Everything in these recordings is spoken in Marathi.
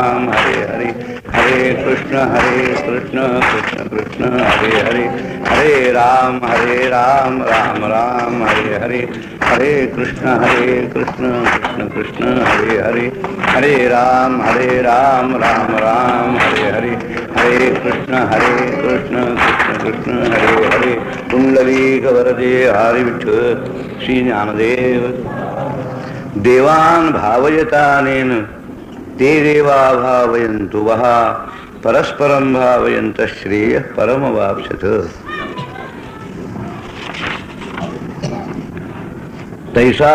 राम हरे हरे हरे कृष्ण कृष्ण कृष्ण हरे हरे हरे राम राम राम हरे हरे हरे कृष्ण कृष्ण कृष्ण हरे हरे हरे राम राम राम हरे हरे हरे कृष्ण कृष्ण कृष्ण हरे हरे कुंडलीक वरदे हरि विठ्ठल श्री ज्ञानदेव देवान भावयतानेन ते देवा भावयन्तु वः परस्परं भावयन्तः श्रेयः परमवाप्स्यथ तैसा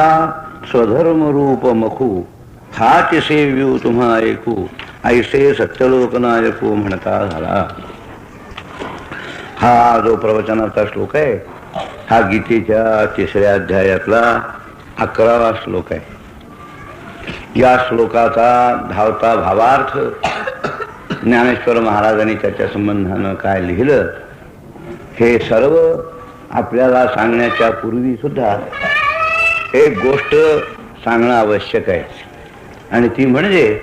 स्वधर्म रूप मखू हाच सेव्यू तुम्हा ऐकू ऐसे सत्यलोकनायकू म्हणता झाला. हा जो प्रवचनाचा श्लोक आहे हा गीतेच्या 3ऱ्या अध्यायातला 11वा श्लोक आहे. या श्लोकाचा धावता भावार्थ ज्ञानेश्वर महाराजांनी त्याच्या संबंधानं काय लिहिलं हे सर्व आपल्याला सांगण्याच्या पूर्वी सुद्धा एक गोष्ट सांगणं आवश्यक आहे आणि ती म्हणजे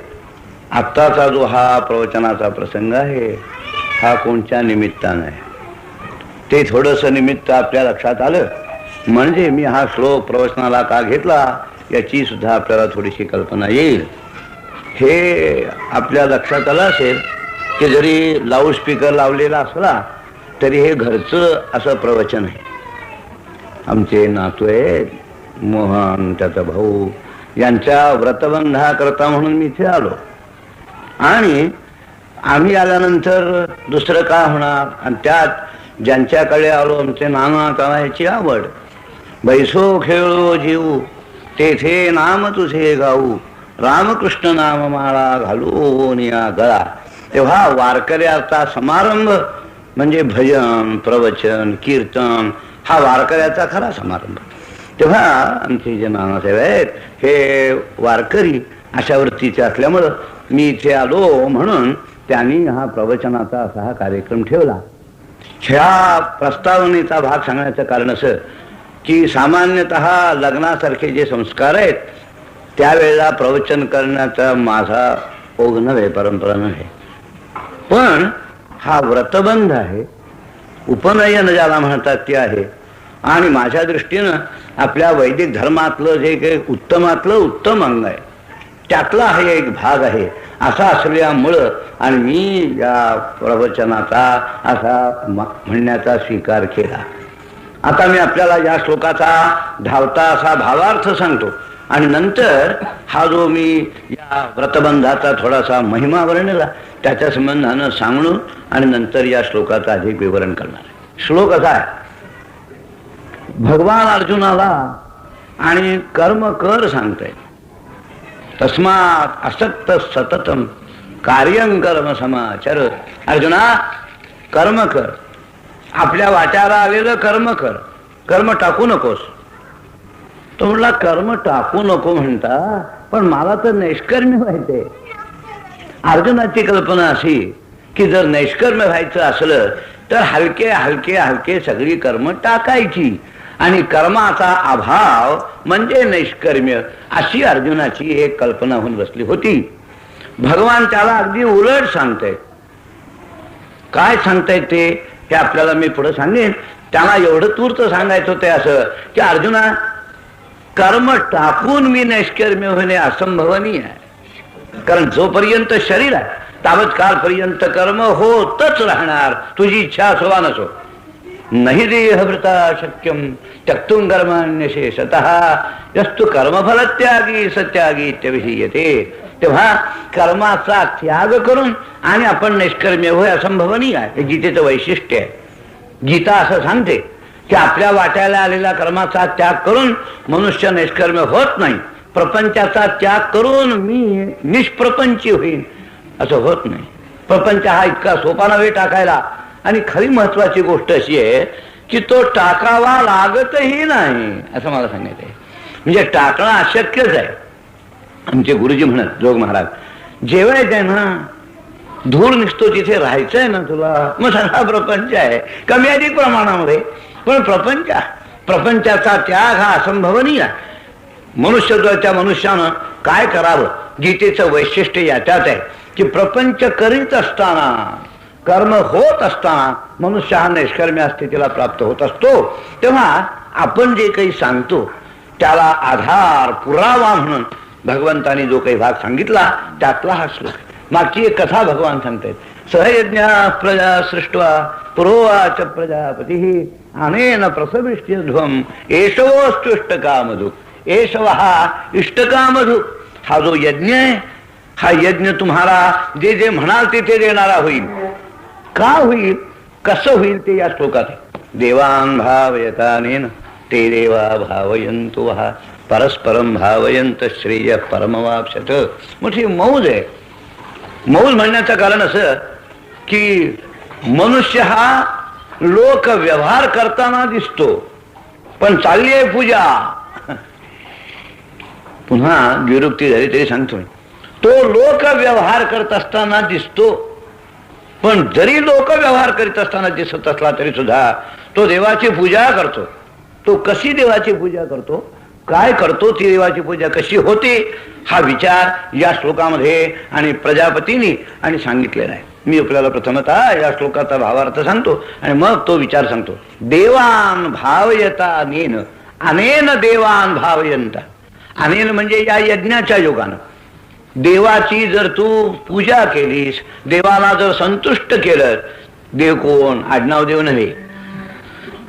आत्ताचा जो हा प्रवचनाचा प्रसंग आहे हा कोणत्या निमित्तानं आहे ते थोडंसं निमित्त आपल्या लक्षात आलं म्हणजे मी हा श्लोक प्रवचनाला का घेतला याची सुद्धा आपल्याला थोडीशी कल्पना येईल. हे आपल्या लक्षात आलं असेल की जरी लाऊडस्पीकर लावलेला असला तरी हे घरचं असं प्रवचन आहे. आमचे नातू आहेत मोहन त्याचा भाऊ यांच्या व्रतबंधाकरता म्हणून मी इथे आलो आणि आम्ही आल्यानंतर दुसरं का होणार आणि त्यात ज्यांच्याकडे आलो आमचे नाना काना याची आवड बैसो खेळो जीव तेथे नाम तुझे गाऊ रामकृष्ण नाम माळा घालू निया गळा. तेव्हा वारकऱ्याचा समारंभ म्हणजे भजन प्रवचन कीर्तन हा वारकऱ्याचा खरा समारंभ. तेव्हा आमचे जे नानासाहेब आहेत हे वारकरी अशा वृत्तीचे असल्यामुळं मी इथे आलो म्हणून त्यांनी हा प्रवचनाचा असा हा कार्यक्रम ठेवला. ह्या प्रस्तावनेचा भाग सांगण्याचं कारण असं की सामान्यतः लग्नासारखे जे संस्कार आहेत त्यावेळेला प्रवचन करण्याचा माझा ओघ नव्हे परंपरा नव्हे पण हा व्रतबंध आहे उपनयन ज्याला म्हणतात ते आहे आणि माझ्या दृष्टीनं आपल्या वैदिक धर्मातलं जे काही उत्तमातलं उत्तम अंग आहे त्यातला हा एक भाग आहे असा असल्यामुळं आणि मी या प्रवचनाचा असा म्हणण्याचा स्वीकार केला. आता मी आपल्याला या श्लोकाचा धावता असा भावार्थ सांगतो आणि नंतर हा जो मी या व्रतबंधाचा थोडासा महिमा वर्णिला त्याच्या संबंधानं सांगणं आणि नंतर या श्लोकाचं अधिक विवरण करणार आहे. श्लोक असा आहे भगवान अर्जुनाला आणि कर्म कर सांगताय तस्मात असक्त सततम कार्यं कर्म समाचर. अर्जुना कर्म कर आपल्या वाट्याला आलेलं कर्म कर कर्म टाकू नकोस. तो म्हटला कर्म टाकू नको म्हणता पण मला तर नैष्कर्म्य व्हायचंय. अर्जुनाची कल्पना अशी की जर नैष्कर्म्य व्हायचं असलं तर हलके हलके हलके सगळी कर्म टाकायची आणि कर्माचा अभाव म्हणजे नैष्कर्म्य अशी अर्जुनाची एक कल्पना होऊन बसली होती. भगवान त्याला अगदी उलट सांगतायत. काय सांगतायत ते हे आपल्याला मी पुढे सांगेन. त्याला एवढं तूर्त सांगायचं होतं असं की अर्जुना कर्म टाकून मी नैष्कर्म्य होणे असंभवनीय आहे. कारण जोपर्यंत शरीर आहे तावत कालपर्यंत कर्म होतच राहणार तुझी इच्छा असो वा नसो. नहि देहभृता शक्यम त्यक्तुं कर्माण्यशेषतः यस्तु कर्मफलत्यागी सत्यागी इत्यभिधीयते. तेव्हा कर्माचा त्याग करून आणि आपण नैष्कर्म्य होय असंभवनीय आहे. हे गीतेचं वैशिष्ट्य आहे. गीता असं सांगते की आपल्या वाट्याला आलेल्या कर्माचा त्याग करून मनुष्य नैष्कर्म्य होत नाही. प्रपंचाचा त्याग करून मी निष्प्रपंची होईन असं होत नाही. प्रपंच हा इतका सोपा नव्हे टाकायला. आणि खरी महत्वाची गोष्ट अशी आहे की तो टाकावा लागतही नाही असं मला सांगायचं आहे. म्हणजे टाकणं अशक्यच आहे. आमचे गुरुजी म्हणत जोग महाराज जेवायचं आहे ना धूर निघतो तिथे राहायचं आहे ना तुला मग सगळा प्रपंच आहे कमी अधिक प्रमाणामध्ये पण प्रपंचाचा त्याग हा असंभवनीय आहे. मनुष्यत्वाच्या मनुष्यानं काय करावं गीतेचं वैशिष्ट्य याच्यात आहे की प्रपंच करीत असताना, कर्म होत असताना मनुष्य हा निष्कर्म्य स्थितीला प्राप्त होत असतो. तेव्हा आपण जे काही सांगतो त्याला आधार पुरावा म्हणून भगवंतानी जो काही भाग सांगितला त्यातला हा श्लोक. मागची एक कथा भगवान सांगतायत. सहयज्ञ प्रजा सृष्ट्वा पुरोवाच प्रजापती अनेन प्रसविष्यध्वम एषवोऽस्तु इष्टकामधु. एषव हा इष्टकामधु, हा जो यज्ञ आहे हा यज्ञ तुम्हाला जे जे म्हणाल ते ते देणारा होईल. का होईल, कसं होईल ते या श्लोकात आहे. देवान भावयतानेन ते देवा भावयंतु वहा परस्परम भावयंत श्रेय परमवाप्स्यत. मोठी मौज आहे. मौज म्हणण्याचं कारण असं की मनुष्य हा लोक व्यवहार करताना दिसतो, पण चालली आहे पूजा. पुन्हा विरुक्ती झाली तरी सांगतोय, तो लोक व्यवहार करत असताना दिसतो, पण जरी लोक व्यवहार करीत असताना दिसत असला तरी सुद्धा तो देवाची पूजा करतो. तो कशी देवाची पूजा करतो, काय करतो, ती देवाची पूजा कशी होते हा विचार या श्लोकामध्ये आणि प्रजापतींनी आणि सांगितलेला आहे. मी आपल्याला प्रथमतः या श्लोकाचा भावार्थ सांगतो आणि मग तो विचार सांगतो. देवान भावयता अनेन, अनेन देवान भावयंता. अनेन म्हणजे या यज्ञाच्या योगानं देवाची जर तू पूजा केलीस, देवाला जर संतुष्ट केलं. देव कोण, आडनाव देव नव्हे.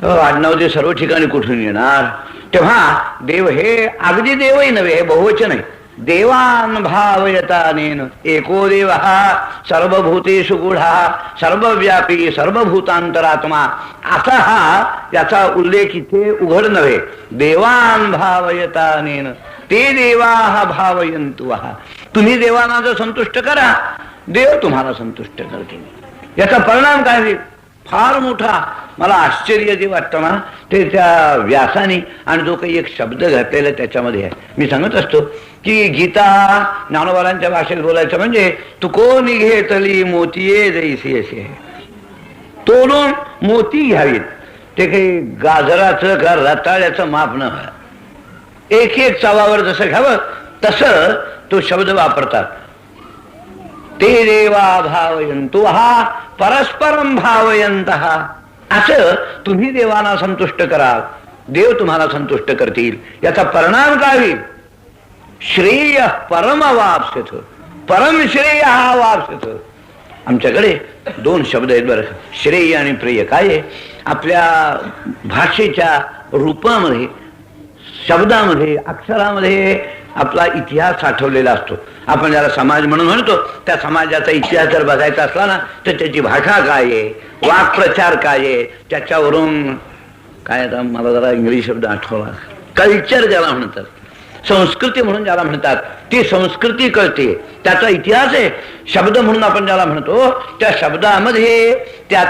आडनाव देव सर्व ठिकाणी कुठून येणार. तेव्हा देव हे अगदी देवही नव्हे, हे बहुवचन आहे. देवान भावयतानेन एको देव हा सर्वभूतेषु गूढा सर्वव्यापी सर्वभूतांतरात्मा असा हा याचा उल्लेख इथे उघड नव्हे. देवान भावयतानेन ते देवा भावयंतु वहा. तुम्ही देवांना जर संतुष्ट करा, देव तुम्हाला संतुष्ट करतील. याचा परिणाम काय होईल, फार मोठा. मला आश्चर्य जे वाटतं ना ते त्या व्यासाने आणि जो काही एक शब्द घातलेला त्याच्यामध्ये आहे. मी सांगत असतो की गीता ज्ञानोबारांच्या भाषेत बोलायचं म्हणजे तुकोनी घेतली मोतीये जैसी असे. तोडून मोती घ्यावीत. ते काही गाजराचं का रताळ्याचं माप न, एक एक चवावर जसं घ्यावं तसं तो शब्द वापरतात. ते देवा भावयंतु हा परस्परम भावयंतः. असं तुम्ही देवाला संतुष्ट कराल, देव तुम्हाला संतुष्ट करतील. याचा परिणाम काय होईल, श्रेय परम वाप्स्यथ. परम श्रेय हा वाप्स्यथ. आमच्याकडे दोन शब्द आहेत बरं, श्रेय आणि प्रिय. काय आहे, आपल्या भाषेच्या रूपामध्ये, शब्दामध्ये, अक्षरामध्ये आपला इतिहास साठवलेला असतो. आपण ज्याला समाज म्हणून म्हणतो त्या समाजाचा इतिहास जर बघायचा असला ना तर त्याची भाषा काय आहे, वाक्प्रचार काय आहे, त्याच्यावरून काय, आता मला जरा इंग्लिश शब्द आठवला, कल्चर ज्याला म्हणतात, संस्कृती म्हणून ज्याला म्हणतात, ती संस्कृती कळते, त्याचा इतिहास आहे. शब्द म्हणून आपण ज्याला म्हणतो त्या शब्दामध्ये त्या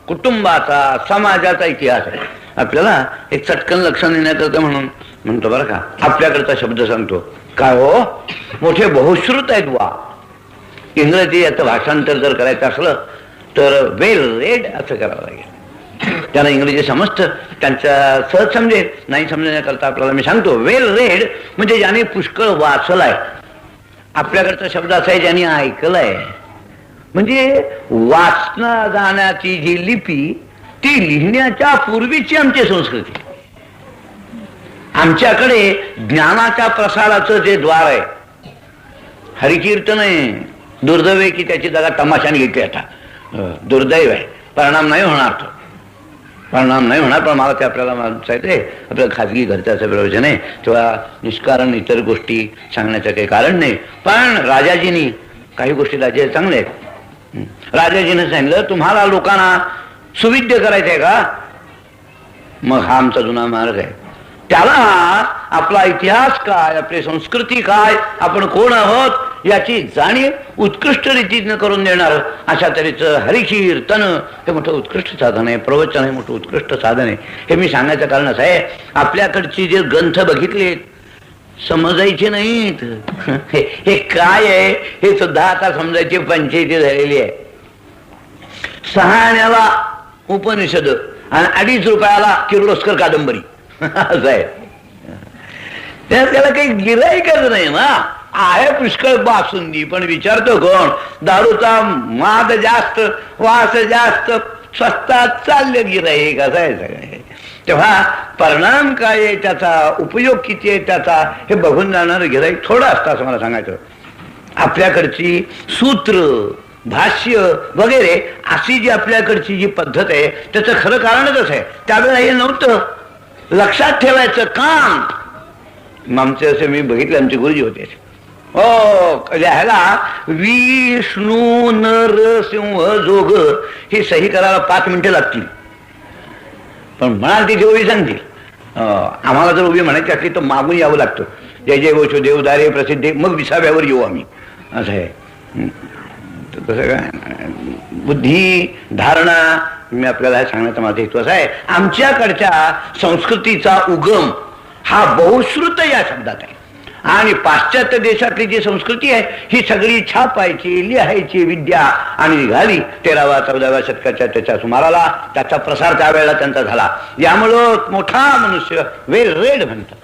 कुटुंबाचा, समाजाचा इतिहास आहे. आपल्याला एक चटकन लक्षण येण्याकरता म्हणून म्हणतो बरं का, आपल्याकडचा शब्द सांगतो. काय हो, मोठे बहुश्रुत आहेत वा. इंग्रजी याचं भाषांतर जर करायचं असलं तर वेल रेड असं करावं लागेल. त्यांना इंग्रजी समजतं, त्यांचा सहज समजेल. नाही समजण्याकरता आपल्याला मी सांगतो वेल रेड म्हणजे ज्याने पुष्कळ वाचलाय. आपल्याकडचा शब्द असा आहे ज्याने ऐकलाय. म्हणजे वाचना जाण्याची जी लिपी ती लिहिण्याच्या पूर्वीची आमची संस्कृती. आमच्याकडे ज्ञानाच्या प्रसाराचं जे द्वार आहे, हरिकीर्तन आहे. दुर्दैव आहे की त्याची जागा तमाशाने घेतली. आता दुर्दैव आहे, परिणाम नाही होणार, तो परिणाम नाही होणार. पण मला ते आपल्याला माणसायचं आहे, आपलं खाजगी घरच्याचं प्रयोजन आहे तेव्हा निष्कारण इतर गोष्टी सांगण्याचं काही कारण नाही. पण राजाजींनी काही गोष्टी राजे चांगले आहेत. राजाजीने सांगितलं तुम्हाला लोकांना सुविद्य करायचं आहे का, मग हा आमचा जुना मार्ग आहे. त्याला आपला इतिहास काय, आपली संस्कृती काय, आपण कोण आहोत याची जाणीव उत्कृष्ट रीतीनं करून देणार अशा तऱ्हेचं हरिकीर्तन हे मोठं उत्कृष्ट साधन आहे. प्रवचन हे मोठं उत्कृष्ट साधन आहे. हे मी सांगायचं कारण असं आहे, आपल्याकडची जे ग्रंथ बघितले समजायचे नाहीत. हे काय आहे हे सुद्धा आता समजायची पंचायती झालेली आहे. 6 आण्याला उपनिषद आणि 2.5 रुपयाला किर्लोस्कर कादंबरी असं आहे. त्याला काही गिऱ्हाईकच नाही ना. आहे पुष्कळ बासुंदी, पण विचारतो कोण? दारूचा माद जास्त, वास जास्त, स्वस्तात चालले गिऱ्हाईक, असं आहे सगळे. तेव्हा परिणाम काय आहे त्याचा, उपयोग किती आहे त्याचा, हे बघून जाणारं गिऱ्हाईक थोडं असतं असं मला सांगायचं. आपल्याकडची सूत्र, भाष्य वगैरे अशी जी आपल्याकडची जी पद्धत आहे त्याचं खरं कारणच आहे. त्यावेळेला हे नव्हतं. लक्षात ठेवायचं काम. आमचे असे मी बघितले, आमचे गुरुजी होते. हो, ह्याला विष्णू नरसिंह जोग हे सही करायला 5 मिनिटं लागतील, पण म्हणाल ती देवी सांगतील. आम्हाला जर उभी म्हणायची असली तर मागून यावं लागतं. जय जय गोचो देवदारे प्रसिद्धी, मग 20व्यावर येऊ आम्ही, असं आहे. तसं काय बुद्धी धारणा, मी आपल्याला सांगण्याचा माझा हेतू असा आहे, आमच्याकडच्या संस्कृतीचा उगम हा बहुश्रुत या शब्दात आहे. आणि पाश्चात्य देशातली जी संस्कृती आहे ही सगळी छापायची, लिहायची विद्या आणि निघाली 13व्या-14व्या शतकाच्या त्याच्या सुमाराला. त्याचा प्रसार त्यावेळेला त्यांचा झाला. यामुळं मोठा मनुष्य वेल रेड म्हणतात.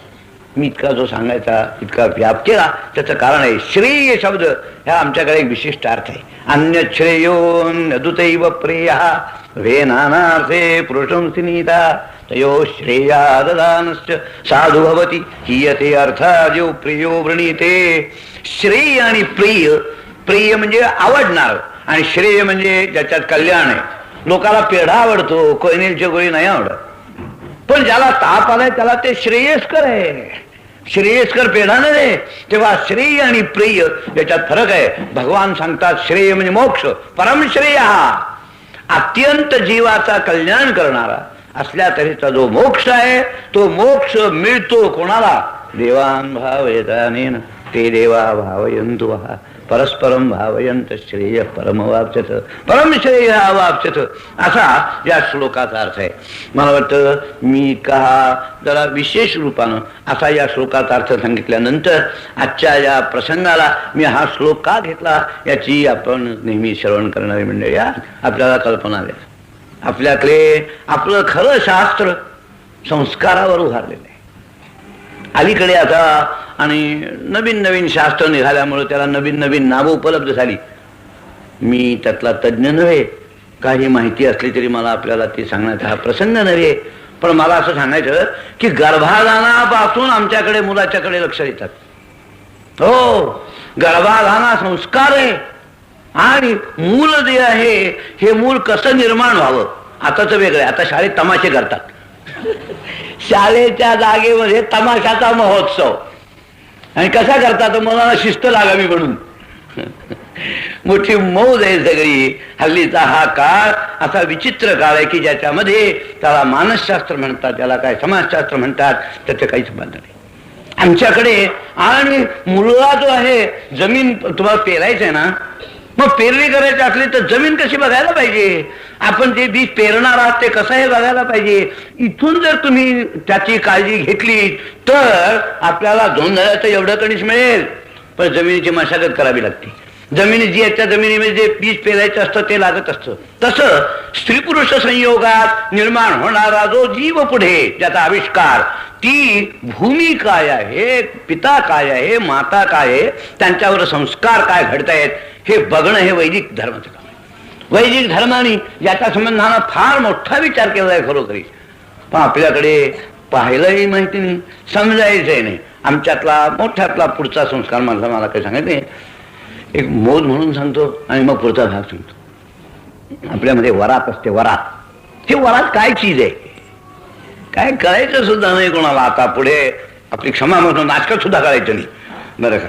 मी इतका जो सांगायचा, इतका व्याप केला, त्याचं कारण आहे श्रेय शब्द ह्या आमच्याकडे एक विशिष्ट अर्थ आहे. अन्य श्रेयोन्यदुतैव प्रेय वेनानार्थे पुरुषंसिनीता तयो श्रेया ददानश्च साधु भवति हीयते अर्थाजो प्रियो वृणीते. श्रेय आणि प्रिय, प्रिय म्हणजे आवडणार आणि श्रेय म्हणजे ज्याच्यात कल्याण आहे. लोकाला पेढा आवडतो, कोयनेलची गोळी नाही आवडत, पण ज्याला ताप आलाय त्याला ते श्रेयस्कर आहे. श्रेयस्कर पेढा नव्हे. तेव्हा श्रेय आणि प्रिय याच्यात फरक आहे. भगवान सांगतात श्रेय म्हणजे मोक्ष, परमश्रेय हा अत्यंत जीवाचा कल्याण करणारा असल्या तऱ्हेचा जो मोक्ष आहे, तो मोक्ष मिळतो कोणाला? देवान भावयतानेन ते देवा भावयन्तु परस्परम भावयंत श्रेय परमवाप्स्यत, परमश्रेय अवाप्स्यत, असा या श्लोकाचा अर्थ आहे. मला वाटतं मी का जरा विशेष रूपानं असा या श्लोकाचा अर्थ सांगितल्यानंतर आजच्या या प्रसंगाला मी हा श्लोक का घेतला याची आपण नेहमी श्रवण करणारी मंडळी आपल्याला कल्पना द्या. आपल्याकडे आपलं खरं शास्त्र संस्कारावर उभारलेलं आहे. अलीकडे आता आणि नवीन नवीन शास्त्र निघाल्यामुळे त्याला नवीन नवीन नावं उपलब्ध झाली. मी त्यातला तज्ज्ञ नव्हे, काही माहिती असली तरी मला आपल्याला ती सांगण्याचा हा प्रसंग नव्हे, पण मला असं सांगायचं की गर्भाधानापासून आमच्याकडे मुलाच्याकडे लक्ष देतात. हो, गर्भाधाना संस्कार आहे आणि मूल जे आहे हे मूल कसं निर्माण व्हावं. आताच वेगळं, आता शाळेत तमाशे करतात. शाळेच्या जागेमध्ये तमाशाचा महोत्सव, आणि कसा करतात? मुलांना शिस्त लागावी म्हणून. मोठी मौज आहे सगळी. हल्लीचा हा काळ असा विचित्र काळ आहे की ज्याच्यामध्ये त्याला मानसशास्त्र म्हणतात, त्याला काय समाजशास्त्र म्हणतात, त्याचं काही संबंध नाही आमच्याकडे. आणि मुलगा जो आहे, जमीन तुम्हाला पेरायचं आहे ना, मग पेरणी करायची असली तर जमीन कशी बघायला पाहिजे, आपण जे बीज पेरणार आहात ते कसं आहे बघायला पाहिजे. इथून जर तुम्ही त्याची काळजी घेतली तर आपल्याला जोंधळ्याचं एवढं कणीस मिळेल, पण जमिनीची मशागत करावी लागते. जमिनी जी आहे त्या जमिनीमध्ये जे बीज पेरायचं असतं ते लागत असतं. तसं स्त्री पुरुष संयोगात निर्माण होणारा जो जीव पुढे ज्याचा आविष्कार, ती भूमी काय आहे, पिता काय आहे, माता काय आहे, त्यांच्यावर संस्कार काय घडतायत हे बघणं हे वैदिक धर्माचं काम आहे. वैदिक धर्माने याच्या संबंधानं फार मोठा विचार केला आहे खरोखरी, पण आपल्याकडे पाहायलाही माहिती नाही, समजायचंही नाही. आमच्यातला मोठ्यातला पुढचा संस्कार मला काही सांगायचं नाही. एक मोद म्हणून सांगतो आणि मग पुढचा भाग सांगतो. आपल्यामध्ये वरात असते. वरात, ते वरात काय चीज आहे काय कळायचं सुद्धा नाही कोणाला. आता पुढे आपली क्षमा म्हणून नाटकात सुद्धा करायचं नाही, बरं का.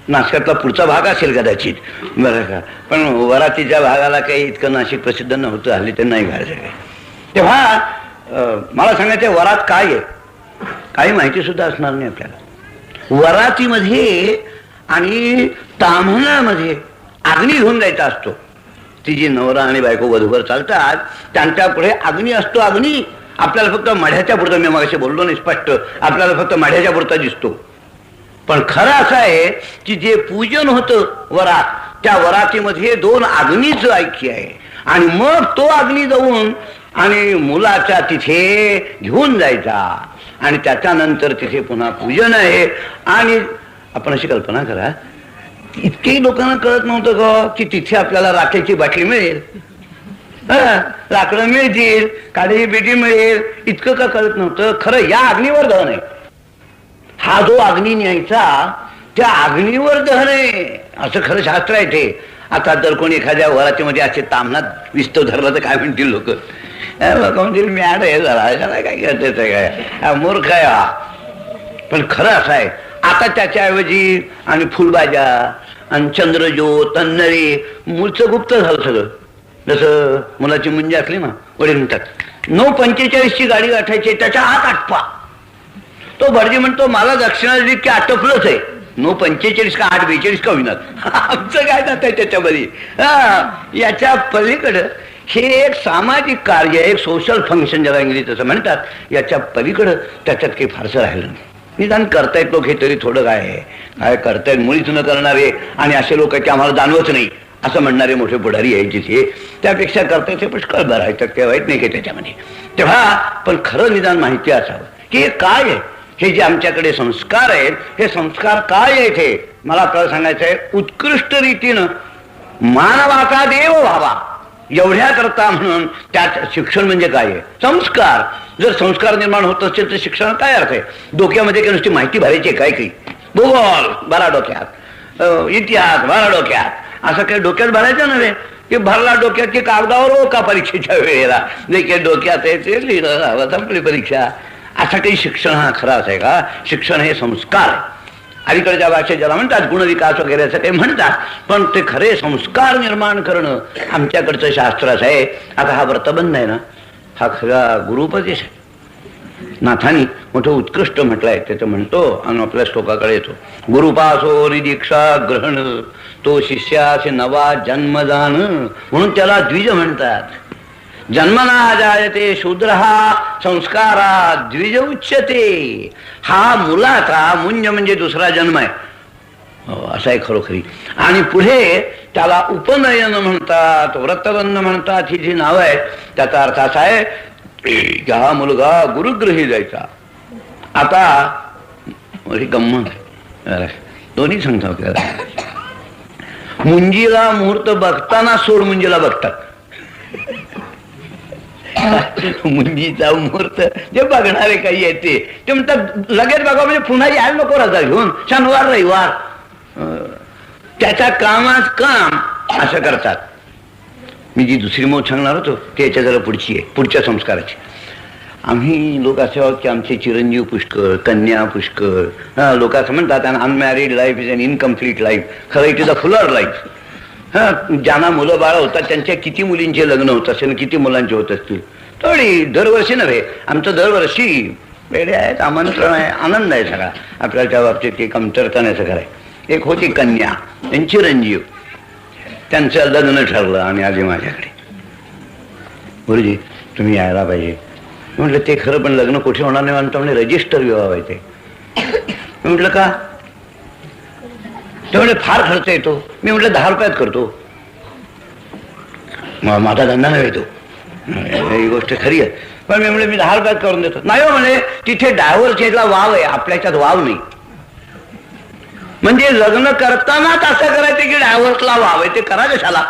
नाशिकातला पुढचा भाग असेल कदाचित, बरं का, पण वरातीच्या भागाला काही इतकं नाशिक प्रसिद्ध नव्हतं, हल्ली ते नाही घालायचं. तेव्हा मला सांगायचं वरात काय आहे, काही माहिती सुद्धा असणार नाही आपल्याला. वरातीमध्ये आणि ताम्हणामध्ये अग्नी घेऊन जायचा असतो. ती जी नवरा आणि बायको वधूवर चालतात त्यांच्या पुढे अग्नी असतो. अग्नी आपल्याला फक्त मढ्याच्या पुरता, मी मगाशी बोललो नाही स्पष्ट, आपल्याला फक्त मढ्याच्या पुरता दिसतो. पण खरं असं आहे की जे पूजन होतं वरात, त्या वरातीमध्ये 2 अग्नीचं ऐक्य आहे. आणि मग तो अग्नी जाऊन आणि मुलाच्या तिथे घेऊन जायचा. आणि त्याच्यानंतर तिथे पुन्हा पूजन आहे. आणि आपण अशी कल्पना करा, इतकेही लोकांना कळत नव्हतं का की तिथे आपल्याला राखेची बाटली मिळेल, लाकडं मिळतील, काळी बेटी मिळेल, इतकं का कळत नव्हतं. खरं या अग्नीवर दहन आहे. हा जो अग्नी न्यायचा त्या अग्नीवर दहन आहे असं खरं शास्त्र आहे ते. आता जर कोणी एखाद्या वराती मध्ये असे तामनात विस्तव धरला तर काय म्हणतील लोक, म्हणतील मॅड आहे जरा काय करते काय मूर्ख आहे हा. पण खरं असं आहे. आता त्याच्याऐवजी आणि फुलबाजा आणि चंद्रज्योत तन्नरी मूळचं गुप्त झालं सगळं. जसं मुलाची मुंजी असली ना, वडील म्हणतात 9:45ची गाडी गाठायची, त्याच्या आत आटपा. तो भटजी म्हणतो मला दक्षिणा दिली की आटपलंच आहे. 9:45 का 8:42 का होईना, आमचं काय जात आहे त्याच्यामध्ये. याच्या पलीकडं हे एक सामाजिक कार्य, एक सोशल फंक्शन ज्याला इंग्लिश असं म्हणतात, याच्या पलीकडं त्याच्यात काही फारसं राहिलं नाही. निदान करतायत लोक हे तरी थोडं काय करतायत, मुळीच न करणारे आणि असे लोक की आम्हाला जाणवत नाही असं म्हणणारे मोठे पुढारी आहेत जिथे, त्यापेक्षा करतायत ते पुष्कळ बरं आहे, तर काही वाईट नाही काही त्याच्यामध्ये. तेव्हा पण खरं निदान माहिती असावं की हे काय आहे. हे जे आमच्याकडे संस्कार आहेत, हे संस्कार काय आहेत हे मला आपल्याला सांगायचं आहे. उत्कृष्ट रीतीनं मानवाचा देव व्हावा एवढ्या करता म्हणून त्यात शिक्षण म्हणजे काय आहे, संस्कार. जर संस्कार निर्माण होत असेल तर शिक्षण काय अर्थ आहे. डोक्यामध्ये काही नुसती माहिती भरायची काय काही, भूगोल भरा डोक्यात, इतिहास भरा डोक्यात, असं काही डोक्यात भरायचं नव्हे की भरला डोक्यात की कागदावर का परीक्षेच्या वेळेला जे काही डोक्यात आहे ते लिहिलं संपली परीक्षा. असं काही शिक्षण हा खराच आहे का. शिक्षण हे संस्कार आहे. अलीकडच्या भाषेत ज्याला म्हणतात गुणविकास वगैरे असं काही म्हणतात, पण ते खरे संस्कार निर्माण करणं आमच्याकडचं शास्त्रच आहे. आता हा व्रतबंध आहे ना, हा खरा गुरुपदेश आहे. नाथांनी मोठं उत्कृष्ट म्हटलंय, त्याचं म्हणतो आणि आपल्या श्लोकाकडे येतो. गुरुपासोरी दीक्षा ग्रहण तो शिष्याचे नवा जन्मदान, म्हणून त्याला द्विज म्हणतात. जन्मना जायते शूद्र संस्कारा द्विज उच्यते. हा मुलाचा मुंज म्हणजे दुसरा जन्म आहे, असा आहे खरोखरी. आणि पुढे त्याला उपनयन म्हणतात, व्रतबंध म्हणतात, ही जी नावं आहेत त्याचा अर्थ असा आहे की हा मुलगा गुरुगृही जायचा. आता गम्मत दोन्ही सांगतो आपल्याला. मुंजीला मुहूर्त बघताना सोड मुंजीला बघतात. मुंजीचा मुहूर्त जे बघणारे काही येते ते म्हणतात लगेच बघा, म्हणजे पुन्हा यायला नको रजा घेऊन शनिवार रविवार, त्याच्या कामात काम असं करतात. मी जी दुसरी मौत सांगणार होतो ते याच्या जरा पुढची आहे, पुढच्या संस्काराची. आम्ही लोक असे आहोत की आमचे चिरंजीव पुष्कळ, कन्या पुष्कळ. लोक असं म्हणतात unmarried life is an incomplete life. खरं it is a fuller life. ज्यांना मुलं बाळ होतात त्यांच्या किती मुलींचे लग्न होत असेल, किती मुलांचे होत असतील. थोडी दरवर्षी नव्हे, आमचं दरवर्षी वेळे आहेत, आमंत्रण आहे, आनंद आहे सगळा. आपल्याला त्या बाबतीत एक कमतरता नाही सगळं आहे. एक होती कन्या, त्यांची चिरंजीव, त्यांचं लग्न ठरलं आणि आधी माझ्याकडे, गुरुजी तुम्ही यायला पाहिजे. म्हटलं ते खरं, पण लग्न कुठे होणार नाही म्हणतो, म्हणजे रजिस्टर विवाह व्हायचे. म्हटलं का. ते म्हणजे फार खर्च येतो. मी म्हटलं 10 रुपयात करतो, माझा धंदा नाही येतो. ही गोष्ट खरी आहे, पण मी म्हटलं मी 10 रुपयात करून देतो. नाही हो म्हणे, तिथे डायव्हर्सला वाव आहे, आपल्याच्यात वाव नाही. म्हणजे लग्न करतानाच असं करायचं की डायव्हर्सला वाव आहे, ते करा कशाला.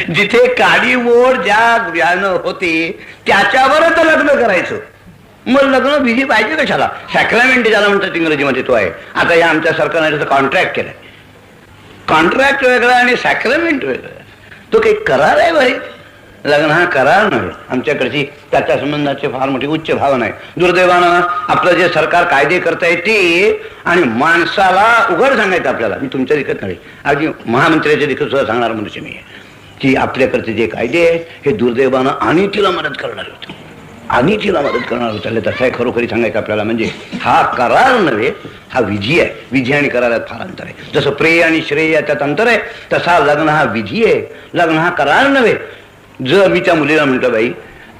जिथे काडी मोड ज्या होती त्याच्यावरच लग्न करायचं. मग लग्न विधी पाहिजे कशाला. सॅक्रमेंट ज्याला म्हणतात इंग्रजीमध्ये तो आहे. आता या आमच्या सरकारने कॉन्ट्रॅक्ट केलाय. कॉन्ट्रॅक्ट वेगळा आणि सॅक्रमेंट वेगळा. तो काही करार आहे भाई, लग्न हा करार नव्हे. आमच्याकडची त्याच्या संबंधाची फार मोठी उच्च भावना आहे. दुर्दैवानं आपलं जे सरकार कायदे करताय ते, आणि माणसाला उघड सांगायचं आपल्याला, मी तुमच्या दिखत नाही, अगदी महामंत्र्याच्या दिखत सुद्धा सांगणार मनुष्य मी आहे की आपल्याकडचे जे कायदे आहेत हे दुर्दैवानं आणि तिला मदत करणार होते, आणि तिला मदत करणार होते. तसं आहे खरोखरी सांगायचं आपल्याला. म्हणजे हा करार नव्हे, हा विधी आहे. विधी आणि करारात फार अंतर आहे. जसं प्रेय आणि श्रेय याच्यात अंतर आहे, तसा लग्न हा विधी आहे, लग्न हा करार नव्हे. जर मी त्या मुलीला म्हटलं बाई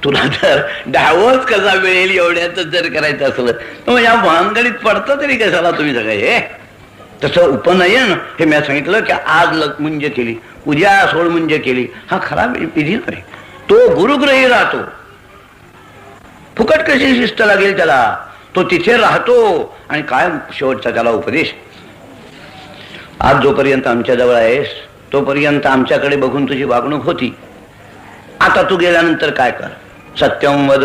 तुला जर डायव्हर्स कसा मिळेल एवढ्याच जर करायचं असलं तर मग या भानगडीत पडतं तरी कशाला तुम्ही सगळे. हे तसं उपनयन हे मी सांगितलं की आज मुंज केली, उद्या सोड मुंज केली, हा खरा विधी नाही. तो गुरुग्रही राहतो. फुकट कशी शिस्त लागेल त्याला. तो तिथे राहतो आणि कायम शेवटचा त्याला उपदेश. आज जोपर्यंत आमच्या जवळ आहेस तोपर्यंत आमच्याकडे बघून तुझी वागणूक होती. आता तू गेल्यानंतर काय कर. सत्यम वद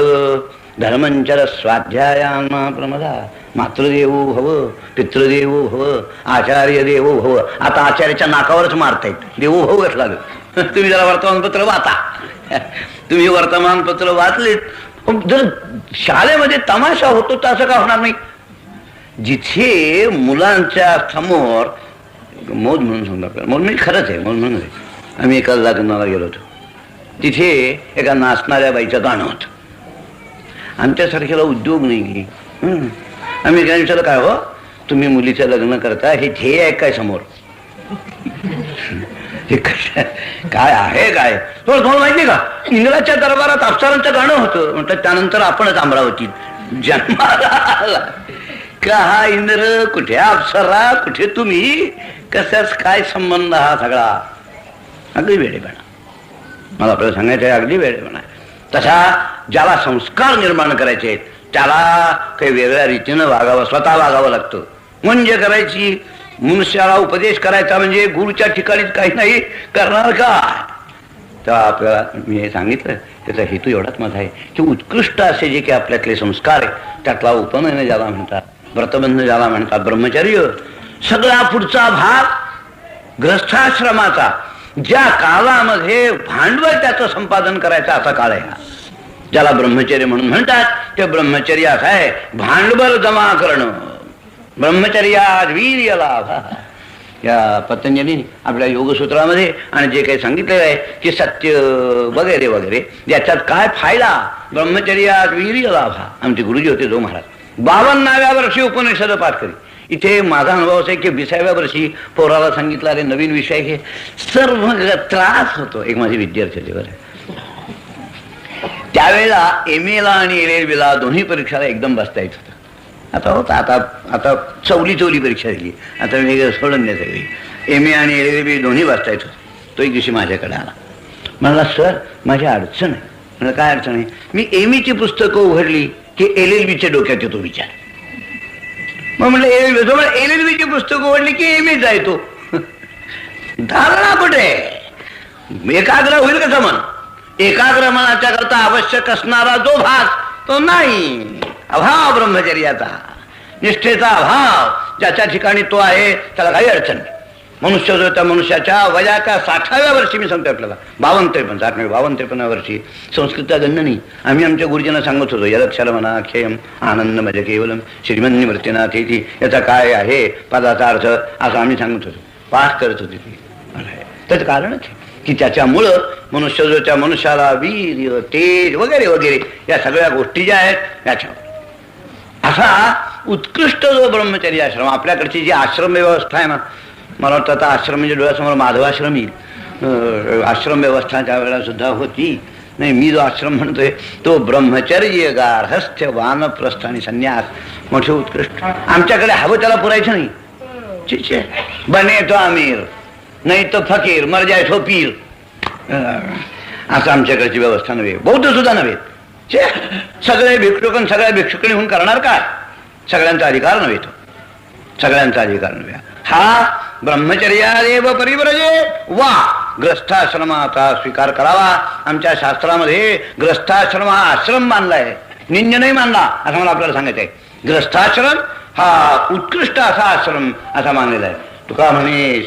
धर्मंचर स्वाध्यायान्मा प्रमदा. मातृदेवो भव, पितृदेवो भव, आचार्य देवो भव. आता आचार्याच्या नाकावरच मारतायत. देवो भव कसला तुम्ही जरा वर्तमानपत्र वाचा. तुम्ही वर्तमानपत्र वाचलेत. जर शाळेमध्ये तमाशा होतो तर असं का होणार नाही. जिथे मुलांच्या समोर मौज म्हणून सांगतो आपल्याला, मौज म्हणजे खरंच आहे, मौज म्हणून आहे. आम्ही एका लग्नाला गेलो होतो. तिथे एका नाचणाऱ्या बाईचं गाणं होतं. आमच्यासारख्याला उद्योग नाही की आम्ही काय विचारलं, काय हो तुम्ही मुलीचं लग्न करता, हे ध्येय आहे काय समोर? हे काय आहे काय तुम्हाला माहिती का? इंग्रजच्या दरबारात अफसरांचं गाणं होतं. म्हटलं त्यानंतर आपणच अमरावतीत जन्माला आला का? हा इंद्र कुठे, अप्सरा कुठे, तुम्ही कसाच काय संबंध हा सगळा? अगदी वेडेपणा. मला आपल्याला सांगायचं आहे, अगदी वेडेपणा. तसा ज्याला संस्कार निर्माण करायचे आहेत त्याला काही वेगळ्या रीतीनं वागावं, स्वतः वागावं लागतं. म्हणजे करायची मनुष्याला उपदेश करायचा म्हणजे गुरुच्या ठिकाणीच काही नाही करणार का? तर आपल्याला मी हे सांगितलं त्याचा हेतू एवढाच माझा आहे की उत्कृष्ट असे जे काही आपल्यातले संस्कार आहे त्यातला उपनयन ज्याला म्हणतात, व्रतबंध ज्याला म्हणतात, ब्रह्मचर्य, सगळा पुढचा भाग गृहस्थाश्रमाचा, ज्या काळामध्ये भांडवल त्याचं संपादन करायचं असा काळ आहे हा, ज्याला ब्रह्मचर्य म्हणून म्हणतात. ते ब्रह्मचर्य असं आहे, भांडवल जमा करणं. ब्रह्मचर्यात वीर्य लाभ. या पतंजलीने आपल्या योगसूत्रामध्ये आणि जे काही सांगितलेलं आहे की सत्य वगैरे वगैरे याच्यात काय फायदा, ब्रह्मचर्यात वीर्य लाभ. आमचे गुरुजी होते जो महाराज 52व्या वर्षी उपनिषद पाठ करी. इथे माझा अनुभव आहे की 20व्या वर्षी पोराला सांगितलं अरे नवीन विषय घे, सर्व त्रास होतो. एक माझे विद्यार्थी होते बरं, त्यावेळेला MA ला आणि LLB ला दोन्ही परीक्षाला एकदम बसता येत होतं. आता होता आता चवली परीक्षा दिली, आता वेगळं सोडून द्या सगळी. MA आणि LLB दोन्ही बसता येत होते. तो एक दिवशी माझ्याकडे आला, म्हणला सर माझी अडचण आहे. म्हणलं काय अडचण आहे? मी MA ची पुस्तकं उघडली की LLB डोक्यात येतो विचार. मग म्हणलं LLB ची पुस्तकं उघडली की MA जायतो. धारणा कुठे? एकाग्र होईल का मन? एकाग्र मनाच्या करता आवश्यक असणारा जो भाग तो नाही. अभाव ब्रह्मचर्याचा, निष्ठेचा अभाव ज्याच्या ठिकाणी तो आहे त्याला काही अडचण नाही. मनुष्य जो त्या मनुष्याच्या वयाच्या 60व्या वर्षी, मी सांगतो आपल्याला 52-53 वर्षी संस्कृतचा गणना नाही. आम्ही आमच्या गुरुजींना सांगत होतो यदक्षर मना खेयम आनंद मज केवलम श्रीमंत मृत्यूनाथ येते, याचा काय आहे पदाचा अर्थ असं आम्ही सांगत होतो. पाठ करत होते ती. त्याचं कारणच आहे की त्याच्यामुळं मनुष्य जो त्या मनुष्याला वीर्य, तेज वगैरे वगैरे या सगळ्या गोष्टी ज्या आहेत त्याच्यावर असा उत्कृष्ट जो ब्रह्मचर्य आश्रम, आपल्याकडची जी आश्रम व्यवस्था आहे ना, मला वाटतं आता आश्रम म्हणजे डोळ्यासमोर माधवाश्रम येईल. आश्रम व्यवस्था त्या वेळेला सुद्धा होती. नाही, मी जो आश्रम म्हणतोय तो ब्रह्मचर्य, गार्हस्थ्य, वानप्रस्थ आणि संन्यास मोठे उत्कृष्ट. आमच्याकडे हवं त्याला पुरायचं नाही. चिचे बने तो आमिर नाही तो फकीर, मर जाय तो पीर, असं आमच्याकडची व्यवस्था नव्हे. बौद्ध सुद्धा नव्हे. सगळे भिक्षुकन सगळ्या भिक्षुकणी होऊन करणार काय? सगळ्यांचा अधिकार नव्हे तो, सगळ्यांचा अधिकार नव्हे. हा ब्रह्मचर्यादेव परिव्रजे वा ग्रस्थाश्रमाचा स्वीकार करावा. आमच्या शास्त्रामध्ये ग्रस्थाश्रम हा आश्रम मानलाय, निंद्य नाही मानला असं मला आपल्याला सांगायचं आहे. ग्रस्थाश्रम हा उत्कृष्ट असा आश्रम असा मानलेला आहे. तुका म्हणे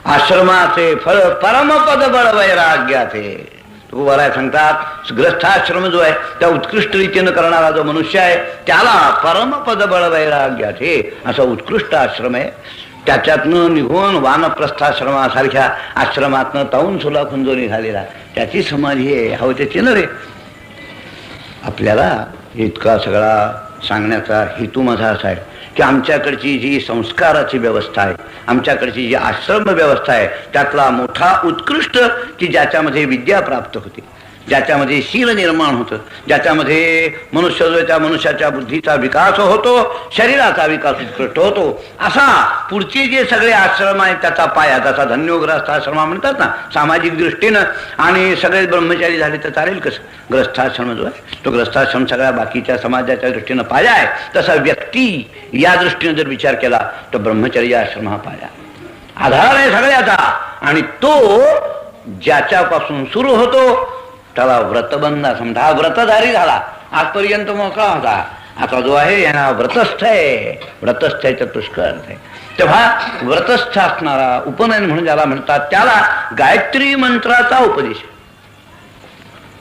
आश्रमाचे फळ परमपद बळ वैराग्याचे. तुकोबाराय सांगतात ग्रस्थाश्रम जो आहे त्या उत्कृष्ट रीतीनं करणारा जो मनुष्य आहे त्याला परमपद बळ वैराग्याचे असा उत्कृष्ट आश्रम आहे. त्याच्यातनं निघून वानप्रस्थाश्रमासारख्या आश्रमातनं ताऊन सुलाखून जो निघालेला त्याची समाधी आहे. हवं त्याची न रे. आपल्याला इतका सगळा सांगण्याचा हेतू माझा असा आहे की आमच्याकडची जी संस्काराची व्यवस्था आहे, आमच्याकडची जी आश्रम व्यवस्था आहे त्यातला मोठा उत्कृष्ट की ज्याच्यामध्ये विद्या प्राप्त होते, ज्याच्यामध्ये शील निर्माण होतं, ज्याच्यामध्ये मनुष्य जो त्या मनुष्याच्या बुद्धीचा विकास होतो, शरीराचा विकास उत्कृष्ट होतो. असा पुढचे जे सगळे आश्रम आहेत त्याचा पाया, त्याचा धन्योग्रस्थाश्रम म्हणतात ना सामाजिक दृष्टीनं. आणि सगळे ब्रह्मचारी झाले तर चालेल कसं? ग्रस्थाश्रम जो आहे तो ग्रस्थाश्रम सगळ्या बाकीच्या समाजाच्या दृष्टीनं पाया आहे. तसा व्यक्ती या दृष्टीनं जर विचार केला तर ब्रह्मचर्य आश्रम हा पाया आधार आहे सगळ्याचा. आणि तो ज्याच्यापासून सुरू होतो त्याला व्रतबंध समजा. हा व्रतधारी झाला, आजपर्यंत मोकळा होता, आता जो आहे यांना व्रतस्थ आहे. व्रतस्थ आहे तर पुष्कळ आहे. तेव्हा व्रतस्थ असणारा उपनयन म्हणून ज्याला म्हणतात त्याला गायत्री मंत्राचा उपदेश.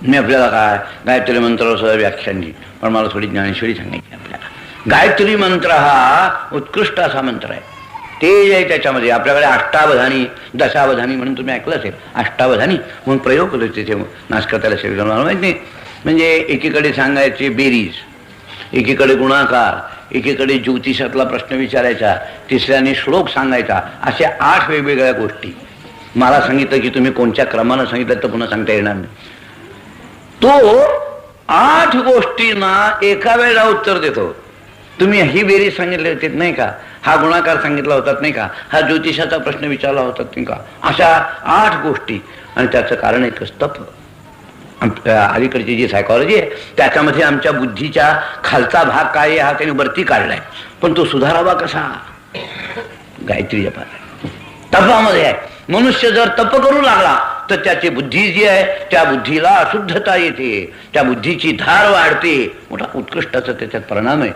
मी आपल्याला काय गायत्री मंत्राचं व्याख्यान देईन, पण मला थोडी ज्ञानेश्वरी सांगायची आपल्याला. गायत्री मंत्र हा उत्कृष्ट असा मंत्र आहे. ते आहे त्याच्यामध्ये आपल्याकडे अष्टावधानी दशावधानी म्हणून तुम्ही ऐकलं असेल. अष्टावधानी म्हणून प्रयोग होतो तिथे नाशकर्त्याला सेविका माहित नाही. म्हणजे एकीकडे सांगायचे बेरीज, एकीकडे गुणाकार, एकीकडे ज्योतिषातला प्रश्न विचारायचा, तिसऱ्याने श्लोक सांगायचा. अशा 8 वेगवेगळ्या गोष्टी. मला सांगितलं की तुम्ही कोणत्या क्रमानं सांगितलं तर पुन्हा सांगता येणार नाही. तो 8 गोष्टींना एका वेळेला उत्तर देतो. तुम्ही ही बेरीज सांगितली होती नाही का, हा गुणाकार सांगितला होतात नाही का, हा ज्योतिषाचा प्रश्न विचारला होता नाही का, अशा 8 गोष्टी. आणि त्याचं कारण एकच तप. अलीकडची जी सायकॉलॉजी आहे त्याच्यामध्ये आमच्या बुद्धीच्या खालचा भाग काय आहे हा त्यांनी वरती काढलाय. पण तो सुधारावा कसा? गायत्री जपात तपामध्ये आहे. मनुष्य जर तप करू लागला तर त्याची बुद्धी जी आहे त्या बुद्धीला अशुद्धता येते, त्या बुद्धीची धार वाढते. मोठा उत्कृष्टाचा त्याच्यात परिणाम आहे.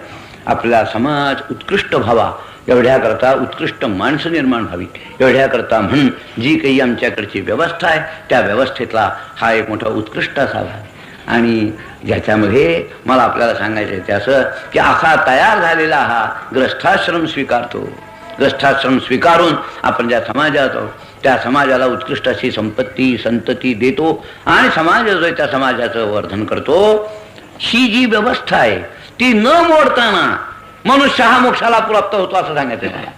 आपला समाज उत्कृष्ट व्हावा एवढ्याकरता, उत्कृष्ट माणसं निर्माण व्हावी एवढ्याकरता म्हणून जी काही आमच्याकडची व्यवस्था आहे त्या व्यवस्थेतला हा एक मोठा उत्कृष्ट असा भाग. आणि ज्याच्यामध्ये मला आपल्याला सांगायचं आहे ते असं की असा तयार झालेला हा ग्रस्थाश्रम स्वीकारतो. ग्रस्थाश्रम स्वीकारून आपण ज्या समाजात आहोत त्या समाजाला उत्कृष्ट अशी संपत्ती संतती देतो आणि समाज जो आहे त्या समाजाचं वर्धन करतो. ही जी व्यवस्था आहे ती न मोडताना मनुष्य हा मोक्षाला प्राप्त होतो असं सांगायचं मला.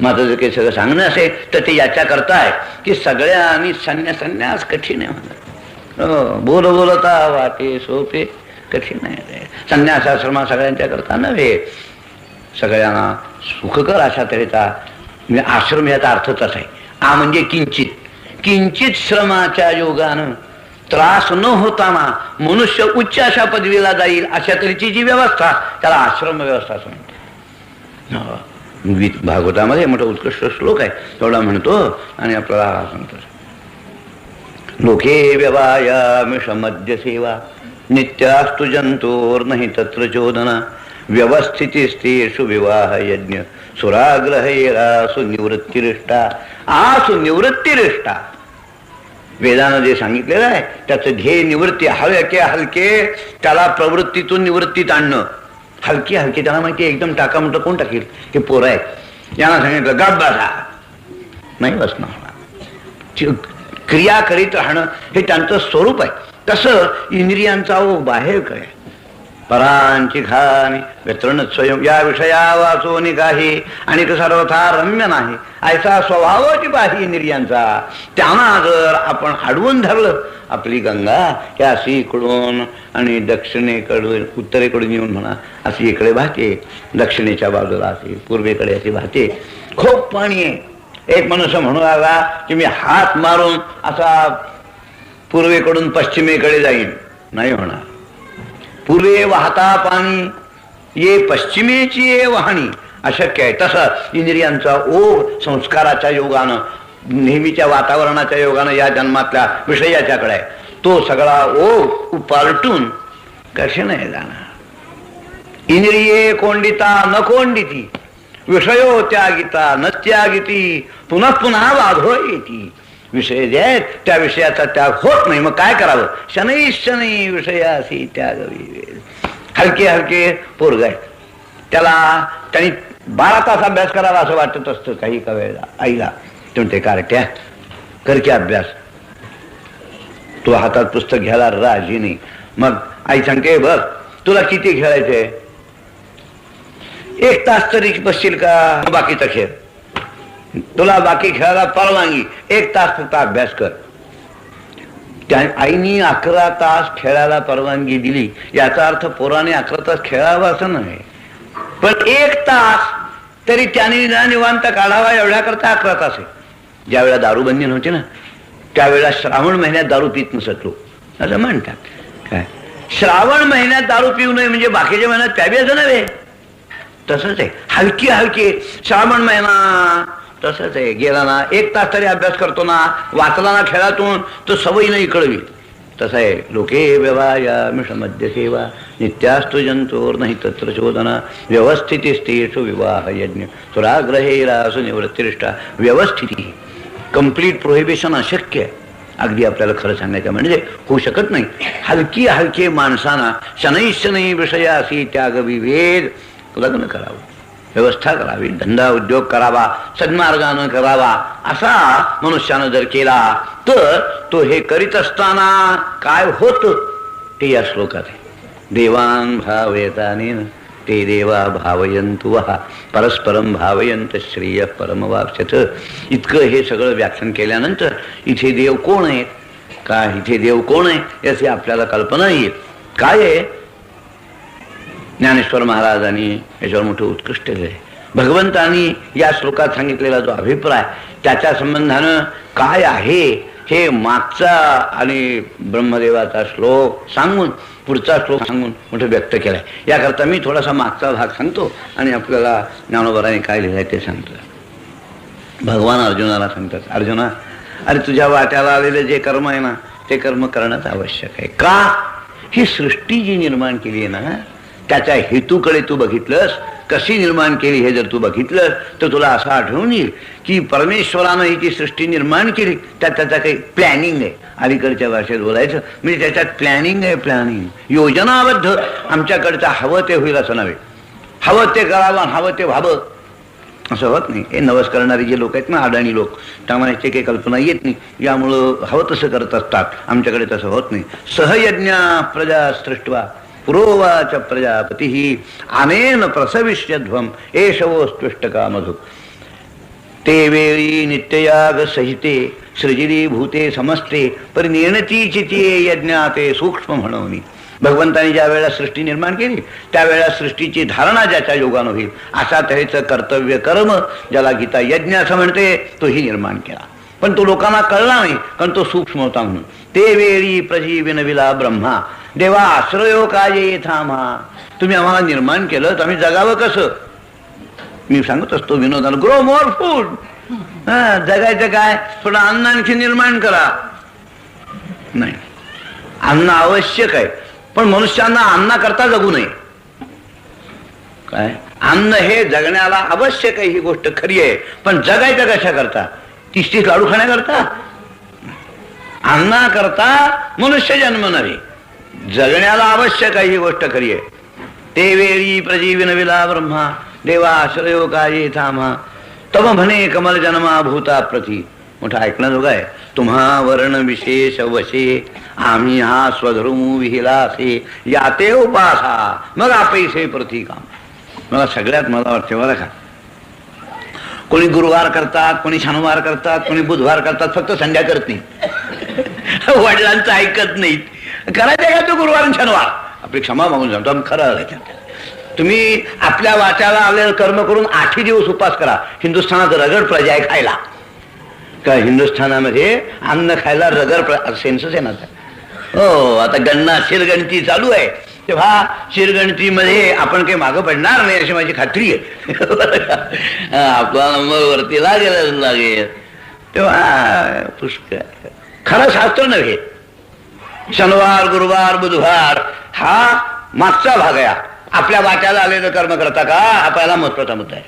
माझं जर काही सगळं सांगणं असेल तर ते याच्याकरता आहे की सगळ्यांनी संन्यास कठीण आहे म्हणा. बोलता वाटे सोपे कठीण आहे. संन्यासाश्रमा सगळ्यांच्या करता नव्हे, सगळ्यांना सुखकर अशा तऱ्हेचा आश्रम याचा अर्थच असा आहे. हा म्हणजे किंचित श्रमाच्या योगानं त्रास न होताना मनुष्य उच्च अशा पदवीला जाईल अशा तऱ्हेची जी व्यवस्था त्याला आश्रम व्यवस्था असं म्हणतात. भागवतामध्ये मोठा उत्कृष्ट श्लोक आहे तेवढा म्हणतो आणि आपल्याला सांगतो. लोके व्यवायामिषमद्य सेवा नित्यास्तु जंतोर नाही तत्र चोदना व्यवस्थितिस्तेषु विवाह यज्ञ सुराग्रहेरासु निवृत्तिरिष्टा. आसु निवृत्तिरिष्टा वेदानं जे सांगितलेलं आहे त्याचं ध्येय निवृत्ती. हलके त्याला प्रवृत्तीतून निवृत्तीत आणणं. हलके त्याला माहिती एकदम टाका म्हणतं कोण टाकेल? हे पोरं आहेत. यांना सांगितलं गप बसा, नाही बसणार. क्रिया करीत राहणं हे त्यांचं स्वरूप आहे. तसं इंद्रियांचा बाहेर काय परांची खाणी व्यतरण स्वयं या विषया वाचो निकाही आणि सर्वथा रम्य नाही ऐसा स्वभावाची पाही इंद्रियांचा. त्यांना जर आपण अडवून धरलं आपली गंगा या अशी इकडून आणि दक्षिणेकडून उत्तरेकडून येऊन म्हणा अशी इकडे वाहते, दक्षिणेच्या बाजूला असे पूर्वेकडे अशी वाहते. खूप पाणी आहे. एक मनुष्य म्हणू लागला की मी हात मारून असा पूर्वेकडून पश्चिमेकडे जाईन, नाही होणार. पूर्वे वाहता पाणी ये पश्चिमेची ये वाहणी अशक्य आहे. तसं इंद्रियांचा ओघ संस्काराच्या योगानं नेहमीच्या वातावरणाच्या योगानं या जन्मातल्या विषयाच्याकडे आहे. तो सगळा ओघ उपालटून कसे नाही जाणार. इंद्रिये कोंडिता न कोंडिती विषयो त्यागिता न त्यागिती पुन्हा पुन्हा बाधो येती. विषय जे आहेत त्या विषयाचा त्याग होत नाही. मग काय करावं? शनै शनै विषयासी त्यागवी. हलके पोरग आहे, त्याला त्यांनी 12 तास अभ्यास करावा असं वाटत असतं काही का वेळेला आईला. म्हणते कारट्या कर की अभ्यास. तो हातात पुस्तक घ्यायला राजी नाही. मग आई सांगते बघ तुला किती खेळायचंय, 1 तास तरी बसशील का? बाकीचा खेळ तुला बाकी खेळायला परवानगी, 1 तास फक्त अभ्यास कर. त्या आईनी 11 तास खेळायला परवानगी दिली, याचा अर्थ पोराने 11 तास खेळावं असं नाही, पण 1 तास तरी त्याने निवांत काढावा एवढ्या करता 11 तास आहे. ज्यावेळेला दारूबंदी नव्हती ना, त्यावेळेला श्रावण महिन्यात दारू पित नसत लोक असं म्हणतात. काय श्रावण महिन्यात दारू पिऊ नये म्हणजे बाकीच्या महिन्यात प्यावी असं नव्हे. तसंच आहे, हलकी हलकी श्रावण महिना तसंच आहे. गेला ना 1 तास तरी अभ्यास करतो ना, वाचला ना खेळातून, तो सवयी नाही कळवी. तसं आहे. लोके व्यवायामिष मध्य सेवा नित्यास्तु जंतोर नाही तत्र शोधना व्यवस्थितीस्तेषु विवाह यज्ञ सुराग्रहे रासु निवृत्तिष्ठा. व्यवस्थिती कंप्लीट प्रोहिबिशन अशक्य आहे. अगदी आपल्याला खरं सांगायचं म्हणजे होऊ शकत नाही. हलकी हलके माणसांना शनै शनै विषयासी त्याग विवेद लग्न करावं, व्यवस्था करावी, धंदा उद्योग करावा, सन्मार्गानं करावा. असा मनुष्यानं जर केला तर तो हे करीत असताना काय होत ते या श्लोकात आहे. देवान भावयतानेन ते देवा भावयंतु वः परस्परम भावयंत श्रेय परमवाप्स्यथ. इतकं हे सगळं व्याख्यान केल्यानंतर इथे देव कोण आहेत, काय इथे देव कोण आहे याची आपल्याला कल्पना येईल. काय आहे, ज्ञानेश्वर महाराजांनी याच्यावर मोठं उत्कृष्ट आहे. भगवंतांनी या श्लोकात सांगितलेला जो अभिप्राय त्याच्या संबंधानं काय आहे हे मागचा आणि ब्रह्मदेवाचा श्लोक सांगून पुढचा श्लोक सांगून मोठं व्यक्त केलाय. याकरता मी थोडासा मागचा भाग सांगतो आणि आपल्याला ज्ञानोबराने काय लिहिलंय ते सांगतो. भगवान अर्जुनाला सांगतात, अर्जुना अरे तुझ्या वाट्याला आलेले जे कर्म आहे ना ते कर्म करणंच आवश्यक आहे. का? ही सृष्टी जी निर्माण केली आहे ना त्याच्या हेतूकडे तू बघितलंस, कशी निर्माण केली हे जर तू बघितलं तर तुला असं आढळून येईल की परमेश्वरानं ही जी सृष्टी निर्माण केली त्यात त्याचा काही प्लॅनिंग आहे. अलीकडच्या भाषेत बोलायचं म्हणजे त्याच्यात प्लॅनिंग आहे, प्लॅनिंग योजनाबद्ध. आमच्याकडचं हवं ते होईल असं नव्हे, हवं ते करावं, हवं ते व्हावं असं होत नाही. हे नवस करणारे जे लोक आहेत ना, अडाणी लोक, त्यामुळे काही कल्पना येत नाही, यामुळं हवं तसं करत असतात. आमच्याकडे तसं होत नाही. सहयज्ञ प्रजा सृष्ट्वा पुरोवाच प्रजापती अनेन प्रसविष्यध्वम एषवोस्त्विष्टका मधु. ते वेळी नित्ययाग सहिते सृजिली भूते समस्ते परिनिर्णती चिते यज्ञाते सूक्ष्म म्हणून. भगवंताने ज्या वेळेला सृष्टी निर्माण केली त्यावेळेला सृष्टीची धारणा ज्याच्या योगानं होईल असा त्याचं कर्तव्य कर्म ज्याला गीता यज्ञ असं म्हणते तोही निर्माण केला. पण तो लोकांना कळला नाही कारण तो सूक्ष्म होता म्हणून. ते वेळी प्रजीविनविला ब्रह्मा देवा आश्रयो काय थांबा. तुम्ही आम्हाला निर्माण केलं तर आम्ही जगावं कसं? मी सांगत असतो विनोदाला, ग्रो मोर फूड. जगायचं काय, थोडं अन्न आणखी निर्माण करा. नाही, अन्न आवश्यक आहे पण मनुष्यांना अन्ना करता जगू नये. काय अन्न हे जगण्याला आवश्यक आहे ही गोष्ट खरी आहे, पण जगायचं कशा करता? 30 लाडू खाण्याकरता? अन्ना करता मनुष्य जन्म नव्हे, जगण्याला आवश्यक आहे ही गोष्ट खरी आहे. ते वेळी प्रजीविनविला ब्रह्मा देवा आश्रयो काय थांबा तम म्हणे कमल जन्मा भूता प्रती. मोठा ऐकण्याजोगा आहे. तुम्हा वर्ण विशेष वशे आम्ही हा स्वधर्मू विहिला असे याते उपासा मग आपैसे प्रतिकाम. मला सगळ्यात मला वाटते बरं का, कोणी गुरुवार करतात, कोणी शनिवार करतात, कोणी बुधवार करतात, फक्त संध्या करत नाही. वडिलांचं ऐकत नाहीत. करायचं का तो गुरुवार आणि शनिवार? आपली क्षमा मागून सांगतो, आम्ही खरं तुम्ही आपल्या वाट्याला आलेलं कर्म करून 8 दिवस उपास करा. हिंदुस्थानात रगड प्रजा आहे खायला. का हिंदुस्थानामध्ये अन्न खायला रगड सेन्सस आहे ना. हो, आता गणना शिरगणती चालू आहे तेव्हा शिरगणतीमध्ये आपण काही मागं पडणार नाही अशी माझी खात्री आहे. आपला नंबर वरती लागेल तेव्हा पुष्कळ खरं शास्त्र नव्हे. शनिवार गुरुवार बुधवार हा मागचा भाग आहे. आपल्या वाट्याला आलेलं कर्म करता का हा पहिला महत्वाचा मुद्दा आहे.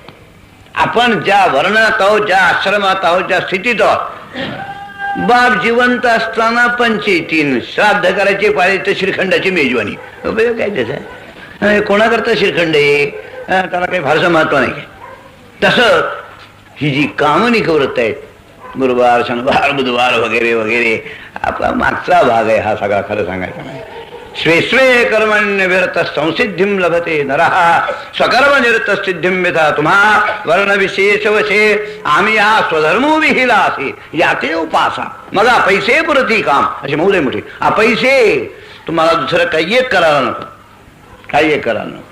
आपण ज्या वर्णात आहोत, ज्या आश्रमात आहोत, ज्या स्थितीत आहोत, बाप जिवंत असताना 35 श्राद्ध करायचे पाहिजे तर श्रीखंडाची मेजवानी. उपयोग काय त्याचा? कोणाकरता श्रीखंड आहे त्याला काही फारसं महत्व नाही. तसं ही जी कामनिक व्रत आहेत गुरुवार शनिवार बुधवार वगैरे वगैरे आपला मागचा भाग आहे हा सगळा. खरं सांगायचा नाही स्वे स्वे कर्मण्यविरत संसिद्धिं लभते नरः स्वकर्म निरत सिद्धिं विधा तुम्हा वर्ण विशेष वशे आम्ही हा स्वधर्मो विहिलासी याते उपासा मला पैसे पुरती काम असे मौले मोठे पैसे तुम्हाला दुसरं काही एक करायला नको काही एक करायला नको.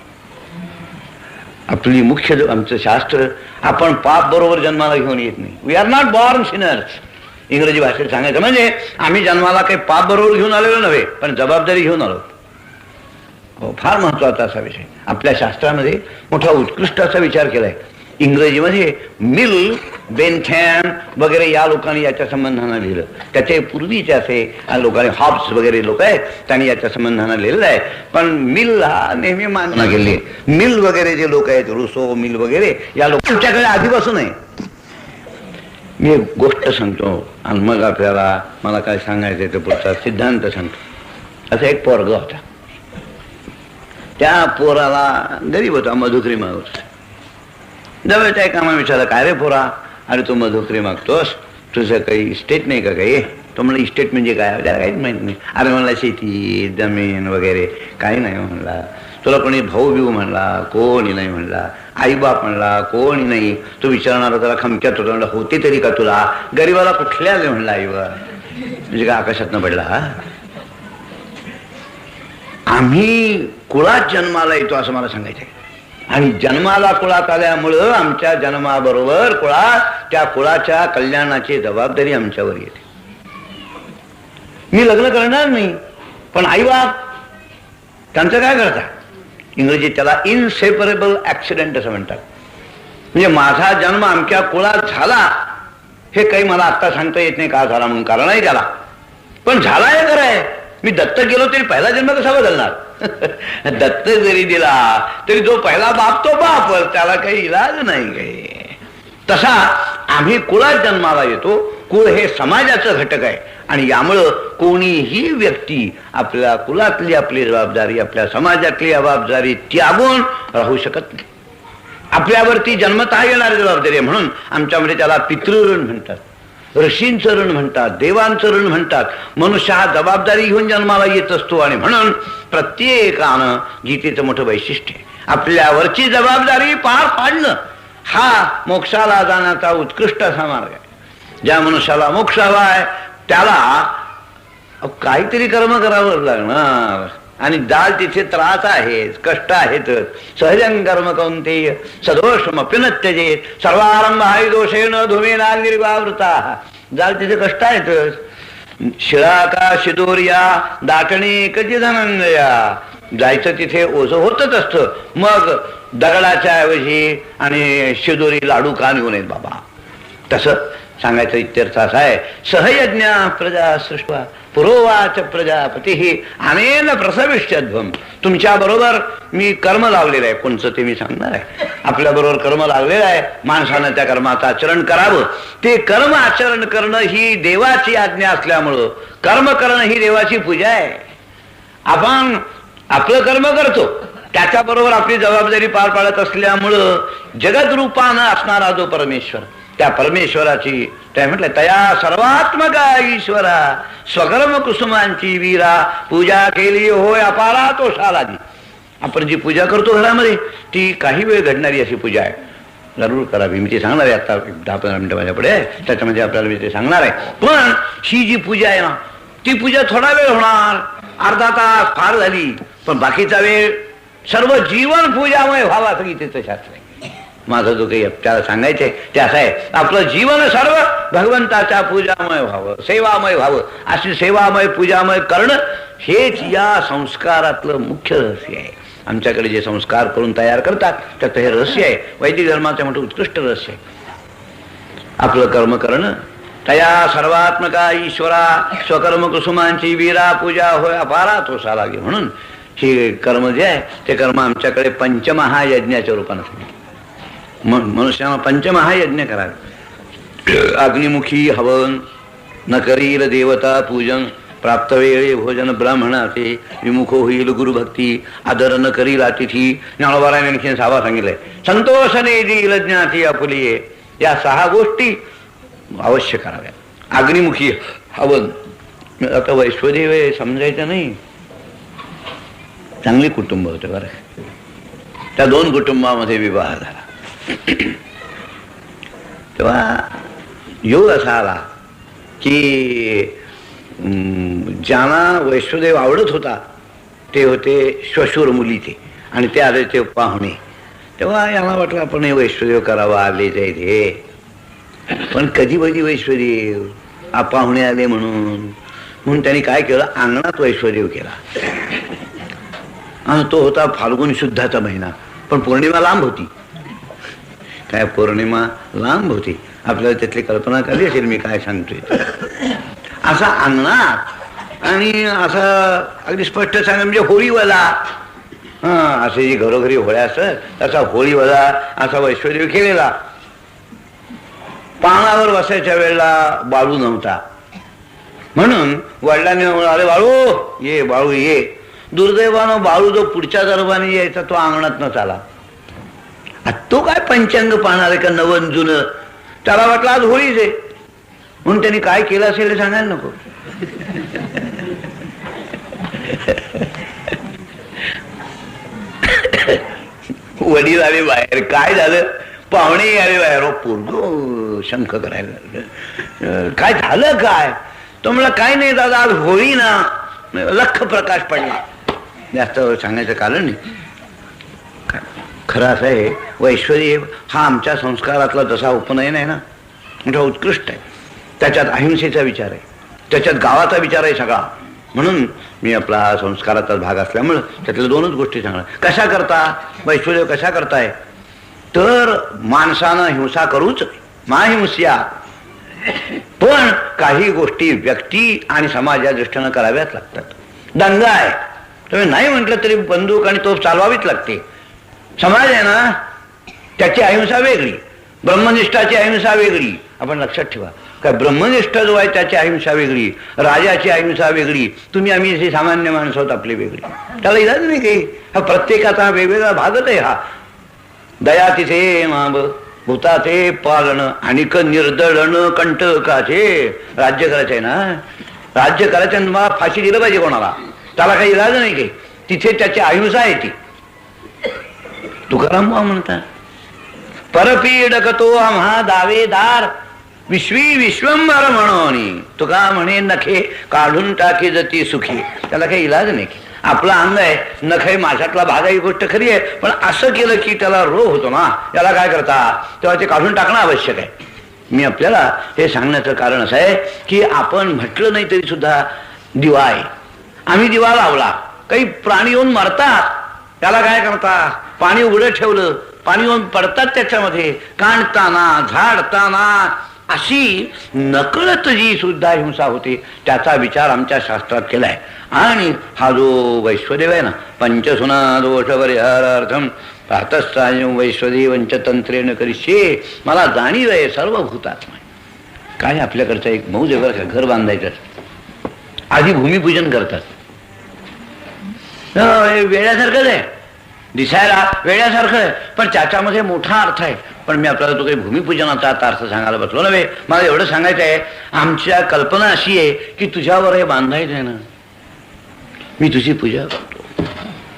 आपली मुख्य आमचं शास्त्र आपण पाप बरोबर जन्माला घेऊन येत नाही. We are not born sinners. इंग्रजी भाषेत सांगायचं म्हणजे आम्ही जन्माला काही पाप बरोबर घेऊन आलेलो नव्हे पण जबाबदारी घेऊन आलो. हो, फार महत्वाचा असा विषय आपल्या शास्त्रामध्ये मोठा उत्कृष्ट असा विचार केलाय. इंग्रजीमध्ये मिल बेनथॅम वगैरे या लोकांनी याच्या संबंधानं लिहिलं. त्याचे पूर्वीचे असे लोकांनी हॉब्स वगैरे लोक आहेत त्यांनी याच्या संबंधानं लिहिलेलं आहे. पण मिल हा नेहमी मानला गेले. मिल वगैरे जे लोक आहेत रुसो मिल वगैरे या लोकांच्याकडे आधीपासून आहे. मी एक गोष्ट सांगतो आणि मग आपल्याला मला काय सांगायचं ते पुढचा सिद्धांत सांगतो. असा एक पोरगा होता. त्या पोराला गरीब होता मधुकरी मागत. जवळच्या एका कामा विचारलं काय रे पोरा अरे तू मधुकरी मागतोस तुझं काही इस्टेट नाही का काही. तो म्हणला इस्टेट म्हणजे काय काहीच माहित नाही. अरे म्हणला शेती जमीन वगैरे काही नाही म्हणला. तुला कोणी भाऊ बिऊ म्हणला कोणी नाही म्हणला. आईबाप म्हणला कोणी नाही. तू विचारणारा त्याला खमक्यात होता म्हणला होती तरी का तुला गरीबाला कुठल्या आले म्हणला आईबाप म्हणजे का आकाशातनं पडला. आम्ही कुळात जन्माला येतो असं मला सांगायचंय आणि जन्माला कुळात आल्यामुळं आमच्या जन्माबरोबर कुळात त्या कुळाच्या कल्याणाची जबाबदारी आमच्यावर येते. मी लग्न करणार नाही पण आईबाप त्यांचं काय करतात. इंग्रजीत त्याला इनसेपरेबल ऍक्सिडेंट असं म्हणतात. म्हणजे माझा जन्म आमच्या कुळात झाला हे काही मला आत्ता सांगता येत नाही का झाला म्हणून कारण आहे त्याला पण झाला हे खरं आहे. मी दत्त गेलो तरी पहिला जन्म कसा बदलणार. दत्त जरी दिला तरी जो पहिला बाप तो बाप त्याला काही इलाज नाही काही. तसा आम्ही कुळात जन्माला येतो. कुळ हे समाजाचं घटक आहे आणि यामुळं कोणीही व्यक्ती आपल्या कुलातली आपली जबाबदारी आपल्या समाजातली जबाबदारी त्यागून राहू शकत नाही. आपल्यावरती जन्मतः येणारी जबाबदारी आहे म्हणून आमच्यामध्ये त्याला पितृऋण म्हणतात ऋषींचं ऋण म्हणतात देवांचं ऋण म्हणतात. मनुष्य हा जबाबदारी घेऊन जन्माला येत असतो आणि म्हणून प्रत्येकानं गीतेचं मोठं वैशिष्ट्य आहे. आपल्यावरची जबाबदारी पार पाडणं हा मोक्षाला जाण्याचा उत्कृष्ट असा मार्ग आहे. ज्या मनुष्याला मोक्ष हवा आहे त्याला काहीतरी कर्म करावं लागणार आणि दाल तिथे त्रास आहेत कष्ट आहेत. सहजं कर्म कौंतेय सदोषमपि न त्यजेत सर्वारंभ हाय दोषेण धूमेना निर्वावृता. दाल तिथे कष्ट आहेत. शिळा का शिदोरिया दाटणी कधी धनंजया. जायचं तिथे ओझं होतच असतं. मग दगडाच्या ऐवजी आणि शिदोरी लाडू का घेऊन येत बाबा. तसं सांगायचं इत्यर्थ असा आहे सहयज्ञ प्रजा सृष्टा पुरोवाच प्रजापती अनेन प्रसविष्यध्वम. तुमच्या बरोबर मी कर्म लावलेलं आहे कोणचं ते मी सांगणार आहे. आपल्या बरोबर कर्म लागलेलं आहे. माणसानं त्या कर्माचं आचरण करावं. ते कर्म आचरण करणं ही देवाची आज्ञा असल्यामुळं कर्म करणं ही देवाची पूजा आहे. आपण आपलं कर्म करतो त्याच्याबरोबर आपली जबाबदारी पार पाडत असल्यामुळं जगद्रूपानं असणारा जो परमेश्वर त्या परमेश्वराची काय म्हटलं तया सर्वात्मका ईश्वरा स्वकर्म कुसुमांची वीरा पूजा केली होय अपारा तो शालादी. आपण जी पूजा करतो घरामध्ये ती काही वेळ घडणारी अशी पूजा आहे. जरूर करावी. मी ते सांगणार आहे आता 10-15 मिनिटं माझ्यापुढे त्याच्यामध्ये आपल्याला मी ते सांगणार आहे. पण ही जी पूजा आहे ना ती पूजा थोडा वेळ होणार अर्धा तास फार झाली पण बाकीचा वेळ सर्व जीवन पूजामय व्हावा असं गीतेचं शास्त्र आहे. माझं जो काही त्याला सांगायचंय ते असं आहे आपलं जीवन सर्व भगवंताच्या पूजामय व्हावं सेवामय व्हावं. अशी सेवामय पूजामय करणं हेच या संस्कारातलं मुख्य रहस्य आहे. आमच्याकडे जे संस्कार करून तयार करतात त्याचं हे रहस्य आहे. वैदिक धर्माचं मोठं उत्कृष्ट रहस्य आहे. आपलं कर्म करणं तया सर्वात्मका ईश्वरा स्वकर्म कुसुमांची वीरा पूजा होय अपारा तो सालागे. म्हणून हे कर्म जे आहे ते कर्म आमच्याकडे पंचमहायज्ञाच्या रूपानं सांगितलं. मनुष्यानं पंचमहायज्ञ करावे. अग्निमुखी हवन न करील देवता पूजन प्राप्त वेळे भोजन ब्राह्मणाचे विमुखो होईल गुरुभक्ती आदर न करील अतिथी. ज्ञानोबाराने आणखी 6 सांगितलंय संतोषने देईल ज्ञाती आपुलिये. या 6 गोष्टी अवश्य कराव्या. अग्निमुखी हवन आता वैश्वदेव समजायचं नाही चांगली कुटुंब होते बरं. त्या 2 कुटुंबामध्ये विवाह झाला. तेव्हा योग असा आला की ज्यांना वैश्वदेव आवडत होता ते होते श्वशुर मुलीचे आणि ते आले ते पाहुणे. तेव्हा यांना वाटलं आपण हे वैश्वदेव करावा आले ते इथे. पण कधी वैश्वदेव पाहुणे आले म्हणून त्यांनी काय केलं, अंगणात वैश्वदेव केला. आणि तो होता फाल्गुन शुद्धाचा महिना, पण पौर्णिमा लांब होती. काय पौर्णिमा लांब होती, आपल्याला त्यातली कल्पना कधी असेल मी काय सांगतोय. असा अंगणात आणि असा अगदी स्पष्ट सांगा म्हणजे होळीवाला, असे जे घरोघरी होळ्या असत तसा होळीवाला असा वैश्वदेव केलेला. पानावर बसायच्या वेळेला बाळू नव्हता म्हणून वडिलांनी अरे बाळू ये. दुर्दैवानं बाळू जो पुढच्या दरबारी यायचा तो अंगणात न चाला. तो काय पंचांग पाहणार आहे का नवन जुनं, त्याला वाटलं आज होळीच आहे म्हणून त्यांनी काय केलं असेल हे सांगायला नको. वडील आले बाहेर, काय झालं, पाहुणे आले बाहेर. पूर्ण शंख करायला काय झालं काय, तो म्हणला काय नाही दादा आज होळी ना, लख प्रकाश पडला. जास्त सांगायचं कारण नाही. खरं असं आहे वैश्वदेव हा आमच्या संस्कारातला जसा उपनयन आहे ना मोठा उत्कृष्ट आहे. त्याच्यात अहिंसेचा विचार आहे, त्याच्यात गावाचा विचार आहे सगळा. म्हणून मी आपला संस्काराचा भाग असल्यामुळं त्यातल्या 2च गोष्टी सांगणार. कशा करता वैश्वदेव कशा करताय तर माणसानं हिंसा करूच महाहिंस्या, पण काही गोष्टी व्यक्ती आणि समाजा दृष्टीनं कराव्याच लागतात. दंगा आहे तुम्ही नाही म्हटलं तरी बंदूक आणि तोफ चालवावीच लागते. समाज आहे ना त्याची अहिंसा वेगळी, ब्रह्मनिष्ठाची अहिंसा वेगळी. आपण लक्षात ठेवा काय ब्रह्मनिष्ठ जो आहे त्याची अहिंसा वेगळी, राजाची अहिंसा वेगळी, तुम्ही आम्ही अशी सामान्य माणसं आहोत आपली वेगळी. त्याला इलाज नाही काही, हा प्रत्येकाचा वेगवेगळा भागच आहे. हा दया तिथे माब भूताचे पालन आणिक निर्दळण कंटकाचे. राज्य करायचं आहे ना, राज्य करायचं मला फाशी दिलं पाहिजे कोणाला, त्याला काही इलाज नाही काही. तिथे त्याची अहिंसा आहे ती. तुकाराम म्हणतात परपीडकतो आम्हा दावेदार विश्वी विश्वंभर म्हणून. तुका म्हणे नखे काढून टाकी जती सुखी. त्याला काही इलाज नाही. आपलं अंग आहे, नखे माझ्यातला भाग ही गोष्ट खरी आहे, पण असं केलं की त्याला रोग होतो ना, याला काय करता तेव्हा ते काढून टाकणं आवश्यक आहे. मी आपल्याला हे सांगण्याचं कारण असं आहे की आपण म्हटलं नाही तरी सुद्धा दिवा आहे. आम्ही दिवा लावला, काही प्राणी येऊन मरतात, त्याला काय करता, पाणी उघडं ठेवलं, पाणी येऊन पडतात त्याच्यामध्ये, काढताना झाडताना अशी नकळत जी सुद्धा हिंसा होते त्याचा विचार आमच्या शास्त्रात केलाय. आणि हा जो वैश्वदेव आहे ना, पंचसुना दोष परिहारार्थम प्रातःसायं वैश्वदेवंच तंत्रेण करिष्ये. मला जाणीव आहे सर्व भूतात्मा. काय आपल्याकडचं एक मौज आहे, घर बांधायचं आधी भूमिपूजन करतात. वेळासारखंच आहे, दिसायला वेळासारखं आहे, पण त्याच्यामध्ये मोठा अर्थ आहे. पण मी आपल्याला तो काही भूमिपूजनाचा आता अर्थ सांगायला बसलो नव्हे. मला एवढं सांगायचं आहे, आमच्या कल्पना अशी आहे की तुझ्यावर हे बांधायचं आहे ना, मी तुझी पूजा करतो,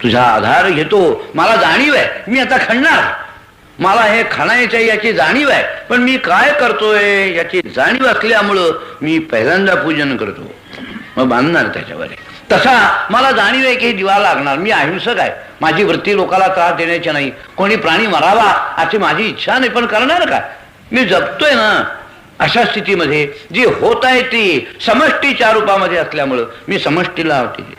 तुझा आधार घेतो. मला जाणीव आहे मी आता खणणार, मला हे खाण्याच्या याची जाणीव आहे, पण मी काय करतोय याची जाणीव असल्यामुळं मी पहिल्यांदा पूजन करतो, मग बांधणार त्याच्यावर. तसा मला जाणीव आहे की दिवा लागणार. मी अहिंसक आहे, माझी वृत्ती लोकाला त्रास देण्याची नाही, कोणी प्राणी मरावा अशी माझी इच्छा नाही, पण करणार काय, मी जगतोय ना. अशा स्थितीमध्ये जी होत आहे ती समष्टीच्या रूपामध्ये असल्यामुळं मी समष्टीला होते.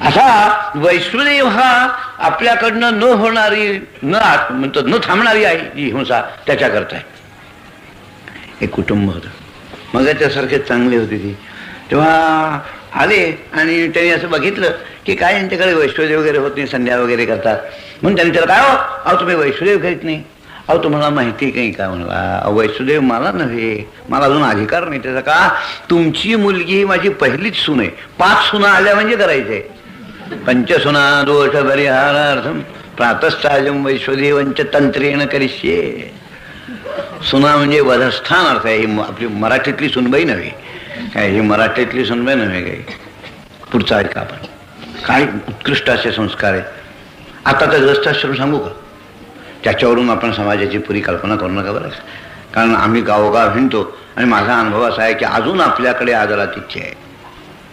असा वैश्वदेव हा आपल्याकडनं न होणारी न थांबणारी आहे ही हिंसा त्याच्याकरता आहे. एक कुटुंब होतं, मग त्यासारखे चांगले होते ती. तेव्हा आले आणि त्यांनी असं बघितलं की काय यांच्याकडे वैश्वदेव वगैरे होत नाही, संध्या वगैरे करतात. म्हणून त्यांनी त्याला काय हो अहो तुम्ही वैश्वदेव करीत नाही, अहो तुम्हाला माहिती काही का म्हणला, वैश्वदेव मला नव्हे, मला अजून अधिकार नाही त्याचा. का तुमची मुलगी ही माझी पहिलीच सून आहे, 5 सुना आल्या म्हणजे करायचंय. पंचसुना दोष परिहारार्थम प्रातःसायं वैश्वदेवंच तंत्रेण करिष्ये. सुना म्हणजे वधस्थान अर्थ आहे. ही आपली मराठीतली सुनबाई नव्हे काय, ही मराठीतली सुनबाई नव्हे काही. पुढचा ऐका आपण. काय उत्कृष्ट असे संस्कार आहे. आता तर ग्रस्थाश्रम सांगू का, त्याच्यावरून आपण समाजाची पुरी कल्पना करू नका बरं. कारण आम्ही गावोगाव हिंडतो आणि माझा अनुभव असा आहे की अजून आपल्याकडे आदरातिथ्य आहे.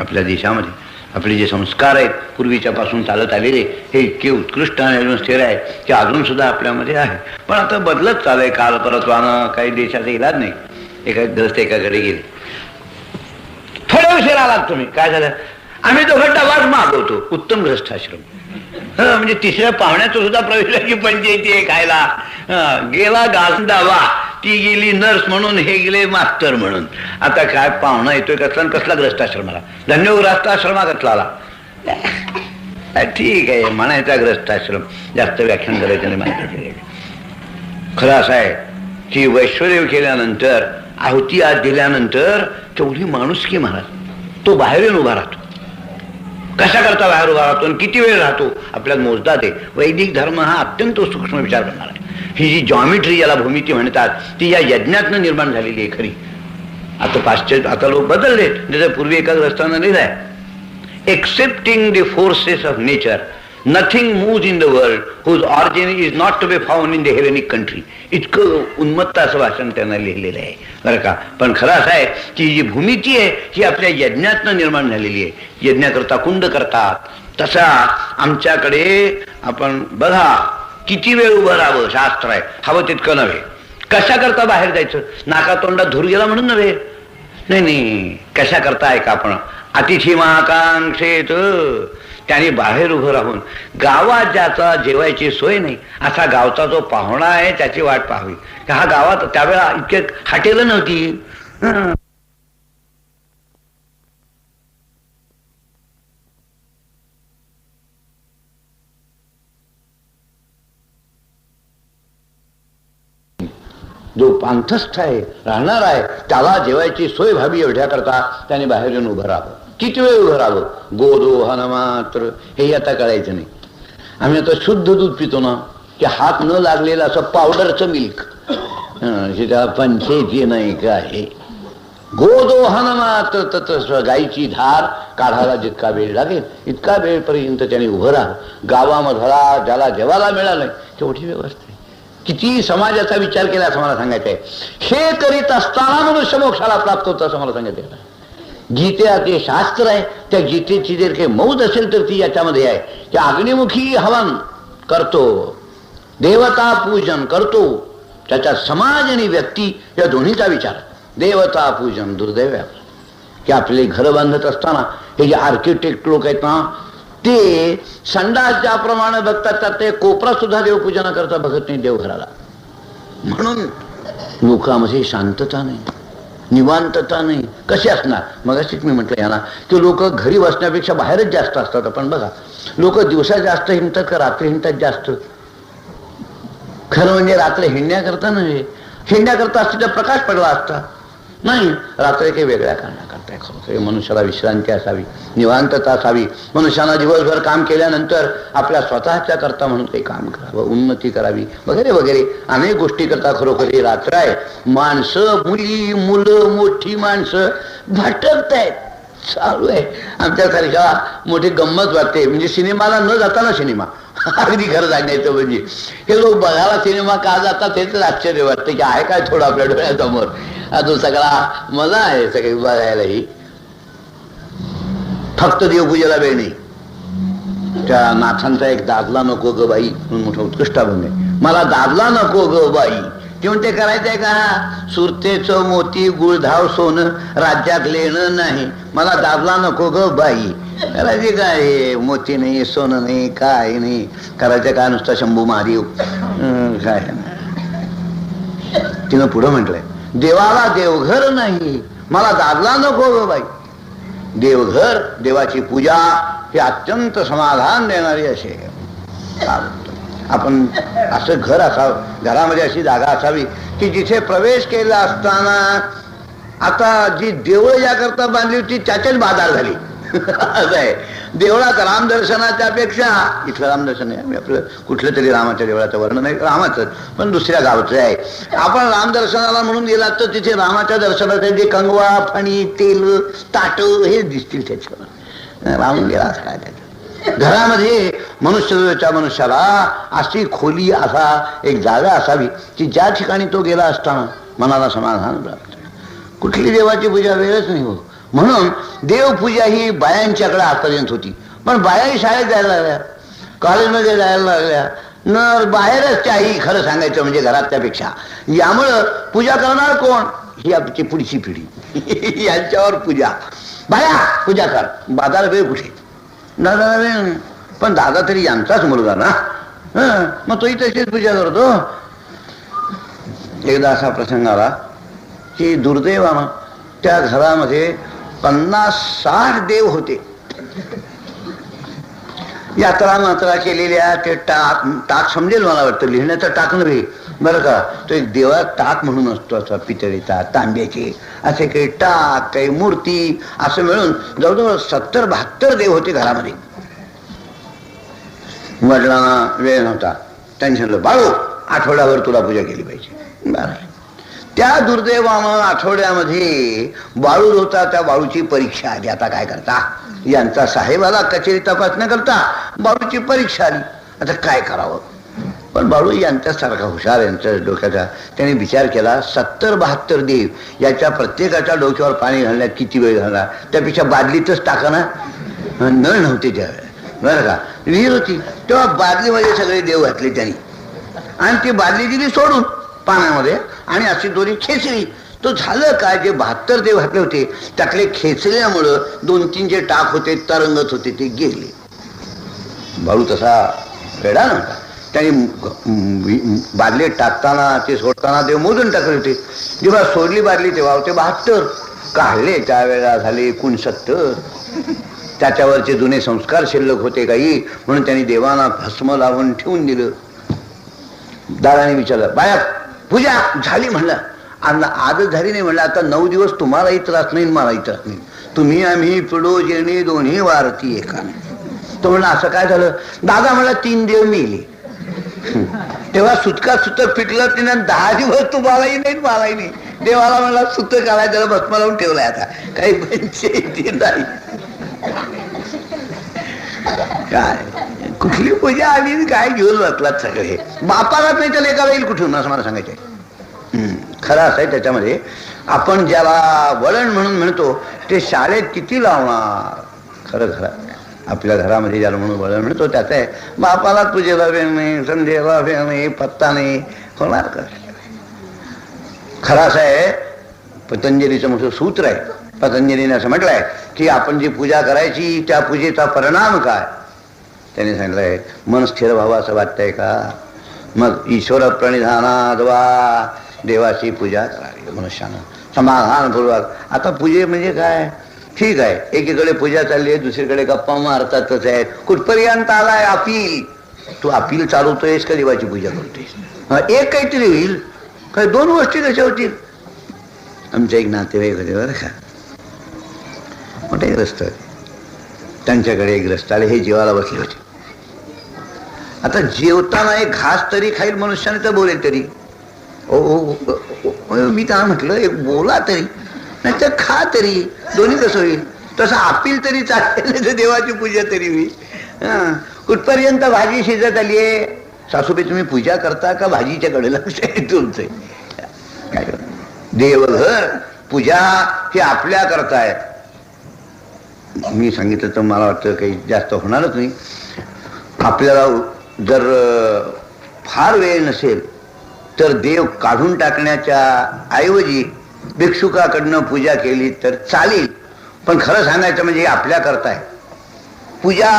आपल्या देशामध्ये आपले जे संस्कार आहेत पूर्वीच्या पासून चालत आलेले हे इतके उत्कृष्ट आणि अजून स्थिर आहे की अजून सुद्धा आपल्यामध्ये आहे. पण आता बदलत चालय काल परत्वानं. काही देशाचा इलाज नाही. एका ग्रस्त एकाकडे गेले, थोड्या उशीर आलात तुम्ही, काय झालं, आम्ही तो डबाच मागवतो. उत्तम ग्रस्थाश्रम. म्हणजे तिसऱ्या पाहुण्याचं सुद्धा प्रवेशाची पंचायती आहे खायला. गेला घास डावा, ती गेली नर्स म्हणून, हे गेले मास्टर म्हणून. आता काय पाहुणा येतोय कसला कसला ग्रस्थाश्रमाला, धन्य ग्रस्थाश्रमा कसला आला. ठीक आहे म्हणायचा ग्रस्थाश्रम, जास्त व्याख्यान करायचं नाही माहिती. खरं असं आहे की वैश्वदेव केल्यानंतर, आहुती आज दिल्यानंतर तेवढी माणुसकी महाराज तो बाहेर येऊन उभा राहतो. कशा करता बाहेर उभा राहतो आणि किती वेळ राहतो आपल्याला मोजदा दे. वैदिक धर्म हा अत्यंत सूक्ष्म विचार करणार आहे. ही जी जॉमेट्री ज्याला भूमिती म्हणतात ती या यज्ञातनं निर्माण झालेली आहे खरी. आता पाश्चात्य, आता लोक बदलले. जसं पूर्वी एका ग्रस्तानं लिहिलंय, excepting the forces of nature nothing moves in the world whose origin is not to be found in the Hellenic country. इतकं उन्मत्त असं भाषण त्यांना लिहिलेलं आहे बरं का. पण खरं असं आहे की जी भूमिती आहे ही आपल्या यज्ञातनं निर्माण झालेली आहे. यज्ञाकरता कुंड करतात तसा आमच्याकडे आपण बघा किती वेळ उभं राहावं शास्त्र आहे. हवं तितकं नव्हे. कशा करता बाहेर जायचं, नाका तोंडात धूर गेला म्हणून नव्हे. नाही नाही, कशा करता आहे का आपण अतिथी महाकांक्षेत, त्याने बाहेर उभं राहून गावात ज्याचा जेवायची सोय नाही असा गावचा जो पाहुणा आहे त्याची वाट पाहावी. हा गावात त्यावेळेला इतके हॉटेल नव्हती. जो पांथस्थ आहे राहणार आहे त्याला जेवायची सोय व्हावी एवढ्या करता त्याने बाहेर येऊन उभं राहावं. किती वेळ उभं राहावं. गोदोहन मात्र हे आता कळायचं नाही. आम्ही आता शुद्ध दूध पितो ना, की हात न लागलेलं असं पावडरचं मिल्क, त्या पंचायती नाही का आहे. गोदोहन मात्र तसं गायीची धार काढायला जितका वेळ लागेल इतका वेळपर्यंत त्याने उभं राहा. गावामधला ज्याला जेवायला मिळालंय तेवढी व्यवस्था. किती समाजाचा विचार केला असं मला सांगायचं आहे. हे करीत असताना मनुष्य मोक्षाला प्राप्त होतं असं मला सांगायचं आहे. गीतेला ते शास्त्र आहे, त्या गीतेची जर काही मौज असेल तर ती याच्यामध्ये आहे की अग्निमुखी हवन करतो, देवता पूजन करतो. त्याच्या समाज आणि व्यक्ती या दोन्हीचा विचार. देवता पूजन दुर्दैव आहे की आपले घर बांधत असताना हे जे आर्किटेक्ट लोक आहेत ना ते संडास ज्याप्रमाणे बघतात तर ते कोपरा सुद्धा देवपूजना करता बघत नाही देवघराला. म्हणून लोकांमध्ये शांतता नाही, निवांतता नाही. कशी असणार. मग अशीच मी म्हटलं यांना की लोक घरी बसण्यापेक्षा बाहेरच जास्त असतात. आपण बघा लोक दिवसा जास्त हिंडतात का रात्री हिंडतात जास्त. खरं म्हणजे रात्री हिंडण्याकरता नव्हे, हिंडण्याकरता असते तर प्रकाश पडला असता. नाही, रात्री काही वेगळ्या कारणाकरता खरं मनुष्याला विश्रांती असावी, निवांतता असावी. मनुष्यानं दिवसभर काम केल्यानंतर आपल्या स्वतःच्या करता म्हणून काही काम करावं, उन्नती करावी वगैरे वगैरे अनेक गोष्टी करता खरोखर रात्र आहे. माणसं, मुली, मुलं, मोठी माणसं भटकत आहेत. चालू आहे आमच्यासारख्या मोठी गंमत वाटते. म्हणजे सिनेमाला न जाताना सिनेमा, अगदी खरं सांगायचं म्हणजे हे लोक बघायला सिनेमा का जातात हेच आश्चर्य वाटतं की आहे काय थोडं आपल्या डोळ्यासमोर. तो सगळा मजा आहे सगळी बघायलाही. फक्त देवपूजेला वेळ नाही. त्या नाथांचा एक दादला नको ग बाई म्हणून मोठा उत्कृष्ट अभंग आहे. मला दादला नको ग बाई. ते म्हणते करायचंय का सुरतेचं मोती गुळधाव सोनं राज्यात लेणं नाही. मला दादला नको ग बाई. करायचे काय, मोती नाही, सोनं नाही, काय नाही. करायचं काय नुसतं शंभू महादेव काय. तिनं पुढं म्हटलंय देवाला देवघर नाही, मला दादला नको ग बाई. देवघर, देवाची पूजा हे अत्यंत समाधान देणारी असे. आपण असं घर असावं, घरामध्ये अशी जागा असावी की जिथे प्रवेश केला असताना आता जी देवळं याकरता बांधली होती त्याच्याच बाजार झाली. असं आहे. देवळात रामदर्शनाच्या पेक्षा इथलं रामदर्शन आहे. आम्ही आपलं कुठलं तरी रामाच्या देवळाचं वर्णन नाही, रामाचं पण दुसऱ्या गावचं आहे. आपण रामदर्शनाला म्हणून गेलात तर तिथे रामाच्या दर्शनासाठी कंगवा, फणी, तेल, ताट हे दिसतील त्याच्यावर. राहून गेला असं काय त्याचं. घरामध्ये मनुष्याला अशी खोली असा एक जागा असावी की ज्या ठिकाणी तो गेला असताना मनाला समाधान प्राप्त. कुठली देवाची पूजा वेळच नाही हो. म्हणून देवपूजा ही बायांच्याकडे आजपर्यंत होती. पण बायाही शाळेत जायला लागल्या, कॉलेजमध्ये जायला लागल्या, न बाहेरच त्याही खरं सांगायचं म्हणजे घरातल्यापेक्षा. यामुळं पूजा करणार कोण? ही आमची पुढची पिढी. यांच्यावर पूजा. बाया पूजा कर, बाजारा वेळ कुठे? दादा वेळ. पण दादा तरी यांचाच मुलगा ना, मग तोही तशीच पूजा करतो. एकदा असा प्रसंग आला की दुर्दैवानं त्या घरामध्ये 50-60 देव होते. यात्रा मात्रा केलेल्या ते टाक समजेल मला वाटतं, लिहिण्याचा टाक नव्हे बरं का, तो एक देवा टाक म्हणून असतो असा पितळीचा, तांब्याचे असे काही टाक, काही मूर्ती असं मिळून जवळजवळ 70-72 देव होते घरामध्ये. वडिलांना वेळ नव्हता. त्यांनी सांगितलं, बाळू आठवड्याभर तुला पूजा केली पाहिजे. बरं. त्या दुर्दैवानं आठवड्यामध्ये बाळू होता, त्या बाळूची परीक्षा आली. आता काय करता, यांचा साहेबाला कचेरी तपासण्या करता बाळूची परीक्षा आली. आता काय करावं? पण बाळू यांच्यासारखा हुशार, यांच्या डोक्याचा त्याने विचार केला, 70-72 देव याच्या प्रत्येकाच्या डोक्यावर पाणी घालण्यात किती वेळ झाला, त्यापेक्षा बादलीतच टाका ना. नळ नव्हते त्यावेळेस बरं का, विहीर होती, तेव्हा बादलीमध्ये सगळे देव घातले त्यांनी आणि ती बादली दिली सोडून पाण्यामध्ये आणि अशी दोन्ही खेचली. तो झालं काय, जे 72 देव घातले होते त्यातले खेचल्यामुळं 2-3 जे टाक होते तरंगत होते ते गेले. बाळू तसा वेडा नव्हता. त्यांनी बादलीत टाकताना ते सोडताना देव मोजून टाकले होते. जेव्हा सोडली बादली तेव्हा होते 72, काढले त्यावेळेला झाले 69. त्याच्यावरचे जुने संस्कार शिल्लक होते काही, म्हणून त्यांनी देवांना भस्म लावून ठेवून दिलं. दादाने विचारलं, बाया पूजा झाली? म्हणलं आजच झाली नाही. म्हणलं आता 9 दिवस तुम्हालाही त्रास नाही मलाही त्रास नाही, तुम्ही आम्ही पिढो जेणे दोन्ही वारती एका. तो म्हणला असं काय झालं? दादा म्हणला 3 देव मेले. तेव्हा सुटका सुतक पिटलं तिने 10 दिवस तुम्हालाही नाही मलाही नाही. देवाला म्हणला सुतक आलाय, त्याला भस्म लावून ठेवलाय. आता काही पंचायती नाही. काय कुठली पूजा आली, काय घेऊन बसलात सगळे. बापालाच नाही तर लेकाला येईल कुठून असं मला सांगायचंय. खरं असं आहे त्याच्यामध्ये आपण ज्याला वळण म्हणून म्हणतो ते शाळेत किती लावणार. खरं आपल्या घरामध्ये ज्याला म्हणून वळण म्हणतो त्याचं आहे. बापालाच पूजेला वेळ नाही, संध्येला वेळ नाही, पत्ता नाही, होणार का? खरं असं आहे, पतंजलीचं मोठं सूत्र आहे. पतंजलीने असं म्हटलंय की आपण जी पूजा करायची त्या पूजेचा परिणाम काय. त्याने सांगितलंय, मन स्थिर व्हावं असं वाटतंय का, मग ईश्वर प्रणिधानाद्वा देवाची पूजा करावी मनुष्यानं समाधानपूर्वक. आता पूजे म्हणजे काय, ठीक आहे, एकीकडे पूजा चालली आहे, दुसरीकडे गप्पा मारतातच आहेत. कुठपर्यंत आलाय अपील? तू अपील चालवतोयस का देवाची पूजा करतोयस? एक काहीतरी होईल काय, 2 गोष्टी कशा होतील. आमच्या एक नातेवाईक होते बरं का, मोठे ग्रस्त, त्यांच्याकडे एक ग्रस्त आले, हे जेवायला बसले होते. आता जेवताना एक घास तरी खाईल मनुष्याने तर बोलेल तरी. मी त्यांना म्हटलं एक बोला तरी नाही तर खा तरी, दोन्ही कसं होईल. तसं अपील तरी चालेल तर देवाची पूजा तरी होईल. कुठपर्यंत भाजी शिजत आली आहे, सासूबाई तुम्ही पूजा करता का भाजीच्या कडेला तुमचं काय कर. देवघर पूजा हे आपल्या करतायत. मी सांगितलं तर मला वाटतं काही जास्त होणारच नाही. आपल्याला जर फार वेळ नसेल तर देव काढून टाकण्याच्या ऐवजी भिक्षुकाकडनं पूजा केली तर चालेल. पण खरं सांगायचं म्हणजे आपल्या करताय पूजा.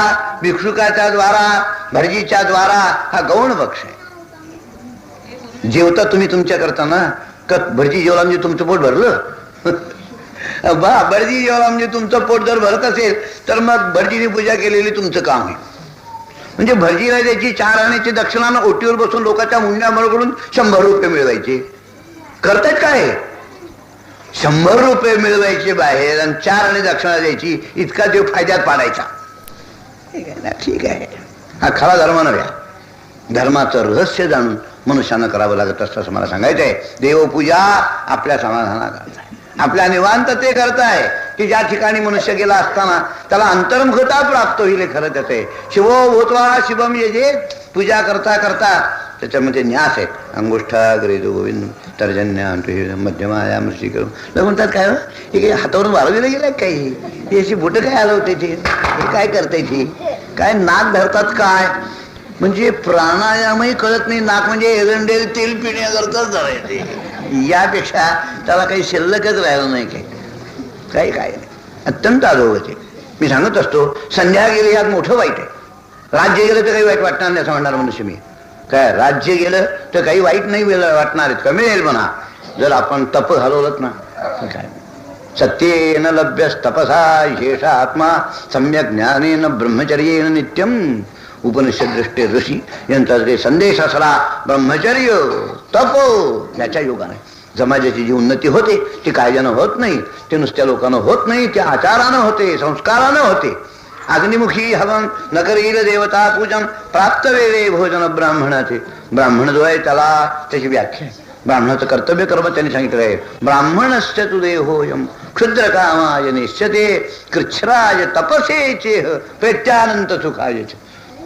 भिक्षुकाच्या द्वारा, भटजीच्या द्वारा हा गौण पक्ष आहे. जेवता तुम्ही तुमच्या करताना का भटजी जेवला म्हणजे तुमचं पोट भरलं? भटजी जेवला म्हणजे तुमचं पोट जर भरत असेल तर मग भटजीने पूजा केलेली तुमचं काम आहे. म्हणजे भटजीला त्याची 4 आण्याची दक्षिणानं ओटीवर बसून लोकांच्या मुंड्या मळकडून 100 रुपये मिळवायचे. करतायत काय? 100 रुपये मिळवायचे बाहेर आणि 4 आणे दक्षिणा द्यायची, इतका देव फायद्यात पाडायचा. ठीक आहे ना, ठीक आहे. हा खरा धर्म नव्हे. धर्माचं रहस्य जाणून मनुष्यानं करावं लागत असतं असं मला सांगायचं आहे. देवपूजा आपल्या समाधानाकरता. आपल्या निवांत ते करताय की ज्या ठिकाणी मनुष्य गेला असताना त्याला अंतर्मुखता प्राप्त होईल. खरं त्याचे शिवो भूत्वा शिवम यजे, पूजा करता करता त्याच्यामध्ये न्यास आहे. अंगुष्ठा ग्रेदो गोविंद तर्जन्या मध्यमाया मृषी करून म्हणतात काय हे काही हातावरून वाळवलेलं गेलं काही, ही अशी बोटं काय हलवते ती, हे काय करते ती, काय नाक धरतात काय, म्हणजे प्राणायामही कळत नाही. नाक म्हणजे एरंडेल तेल पिण्याकरताच धरायचे, यापेक्षा त्याला काही शिल्लकच राहिलं नाही. काही काय नाही, अत्यंत अधोगती. मी सांगत असतो संध्या गेली यात मोठं वाईट आहे. राज्य गेलं तर काही वाईट वाटणार नाही असं म्हणणार मनुष्य मी. काय राज्य गेलं तर काही वाईट नाही वाटणार आहेत, कमी येईल म्हणा जर आपण तप घालवलंच ना. काय सत्येन लभ्यस्तपसा शेष आत्मा सम्यक ज्ञानेन ब्रह्मचर्येन नित्यम. उपनिषद दृष्टे ऋषी यांचा जे संदेश असला ब्रह्मचर्य तप याच्या योगाने समाजाची जी उन्नती होते ती कायद्यानं होत नाही, ते नुसत्या लोकांना होत नाही, ते आचारानं होते, संस्कारानं होते. अग्निमुखी हवन न करील देवता पूजन प्राप्त वेळे भोजन ब्राह्मणाचे. ब्राह्मण जो आहे त्याला त्याची व्याख्या आहे. ब्राह्मणाचं कर्तव्य कर्म त्यांनी सांगितलं आहे. ब्राह्मणस्य तु देहोयम क्षुद्र कामाय निश्चते कृच्छ्राय तपसे चेह प्रेत्यानंत सुखाय.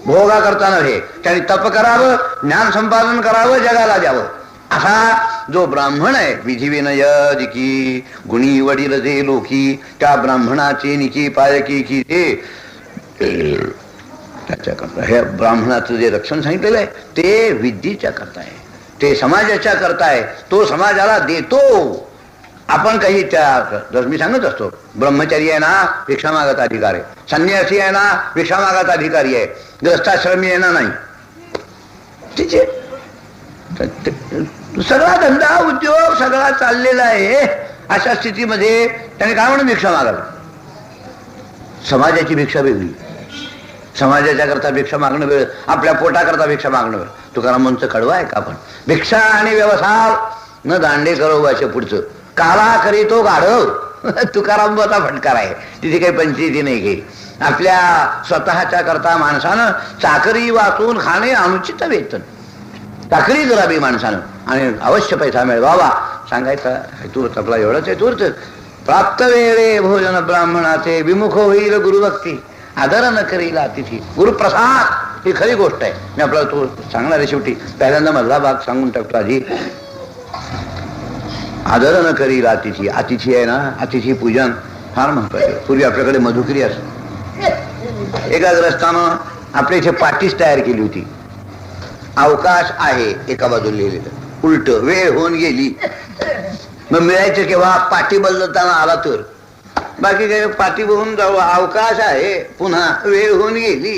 भोगा करता नव्हे, त्यांनी तप करावं, ज्ञान संपादन करावं, जगाला द्यावं. असा जो ब्राह्मण आहे विधिविनयदिकी गुणी वडील जे लोकी, त्या ब्राह्मणाची निकी पायकी की त्याच्याकरता हे ब्राह्मणाचं जे रक्षण सांगितलेलं आहे ते विद्येच्या करता आहे, ते समाजाच्या करता आहे. तो समाजाला देतो. आपण काही त्या मी सांगत असतो ब्रह्मचारी आहे ना भिक्षा मागायचा अधिकार आहे, संन्यासी आहे ना भिक्षा मागायचा अधिकारी आहे, ग्रस्ताश्रमी आहे ना नाही. तिचे सगळा धंदा उद्योग सगळा चाललेला आहे. अशा स्थितीमध्ये त्याने काय म्हणून भिक्षा मागावी. समाजाची भिक्षा वेगळी, समाजाच्या करता भिक्षा मागणं वेळ, आपल्या पोटाकरता भिक्षा मागणं वेळ. तुकाराम म्हणतं कडवा आहे का आपण. भिक्षा आणि व्यवसाय न दांडे करो असे पुढचं काला करी तो गाढव. तुकाराम बोचा फटकार आहे, तिथे काही पंचायती नाही काही. आपल्या स्वतःच्या करता माणसानं चाकरी वाचून खाणे अनुचित वेतन, चाकरी करावी माणसानं आणि अवश्य पैसा मिळवावा सांगायचा हेतूर्थ आपला एवढंच हेतूर्थ. प्राप्त वेळे भोजन ब्राह्मणाचे विमुख होईल गुरुभक्ती आदर न करील अतिथी. गुरुप्रसाद ही खरी गोष्ट आहे. मी आपल्याला तो सांगणार आहे. शेवटी पहिल्यांदा मधला भाग सांगून टाकतो आधी. आदर न करील अतिथी. अतिथी आहे ना, अतिथी पूजन फार महत्वाचे. पूर्वी आपल्याकडे मधुकरी असते. एका ग्रस्तानं आपल्या इथे पाटीच तयार केली होती. अवकाश आहे एका बाजूला लिहिलेलं, उलट वेळ होऊन गेली. मग मिळायचं केव्हा पाठी बदलताना आला तर. बाकी काय पाठी बघून जाऊ, अवकाश आहे पुन्हा वेळ होऊन गेली.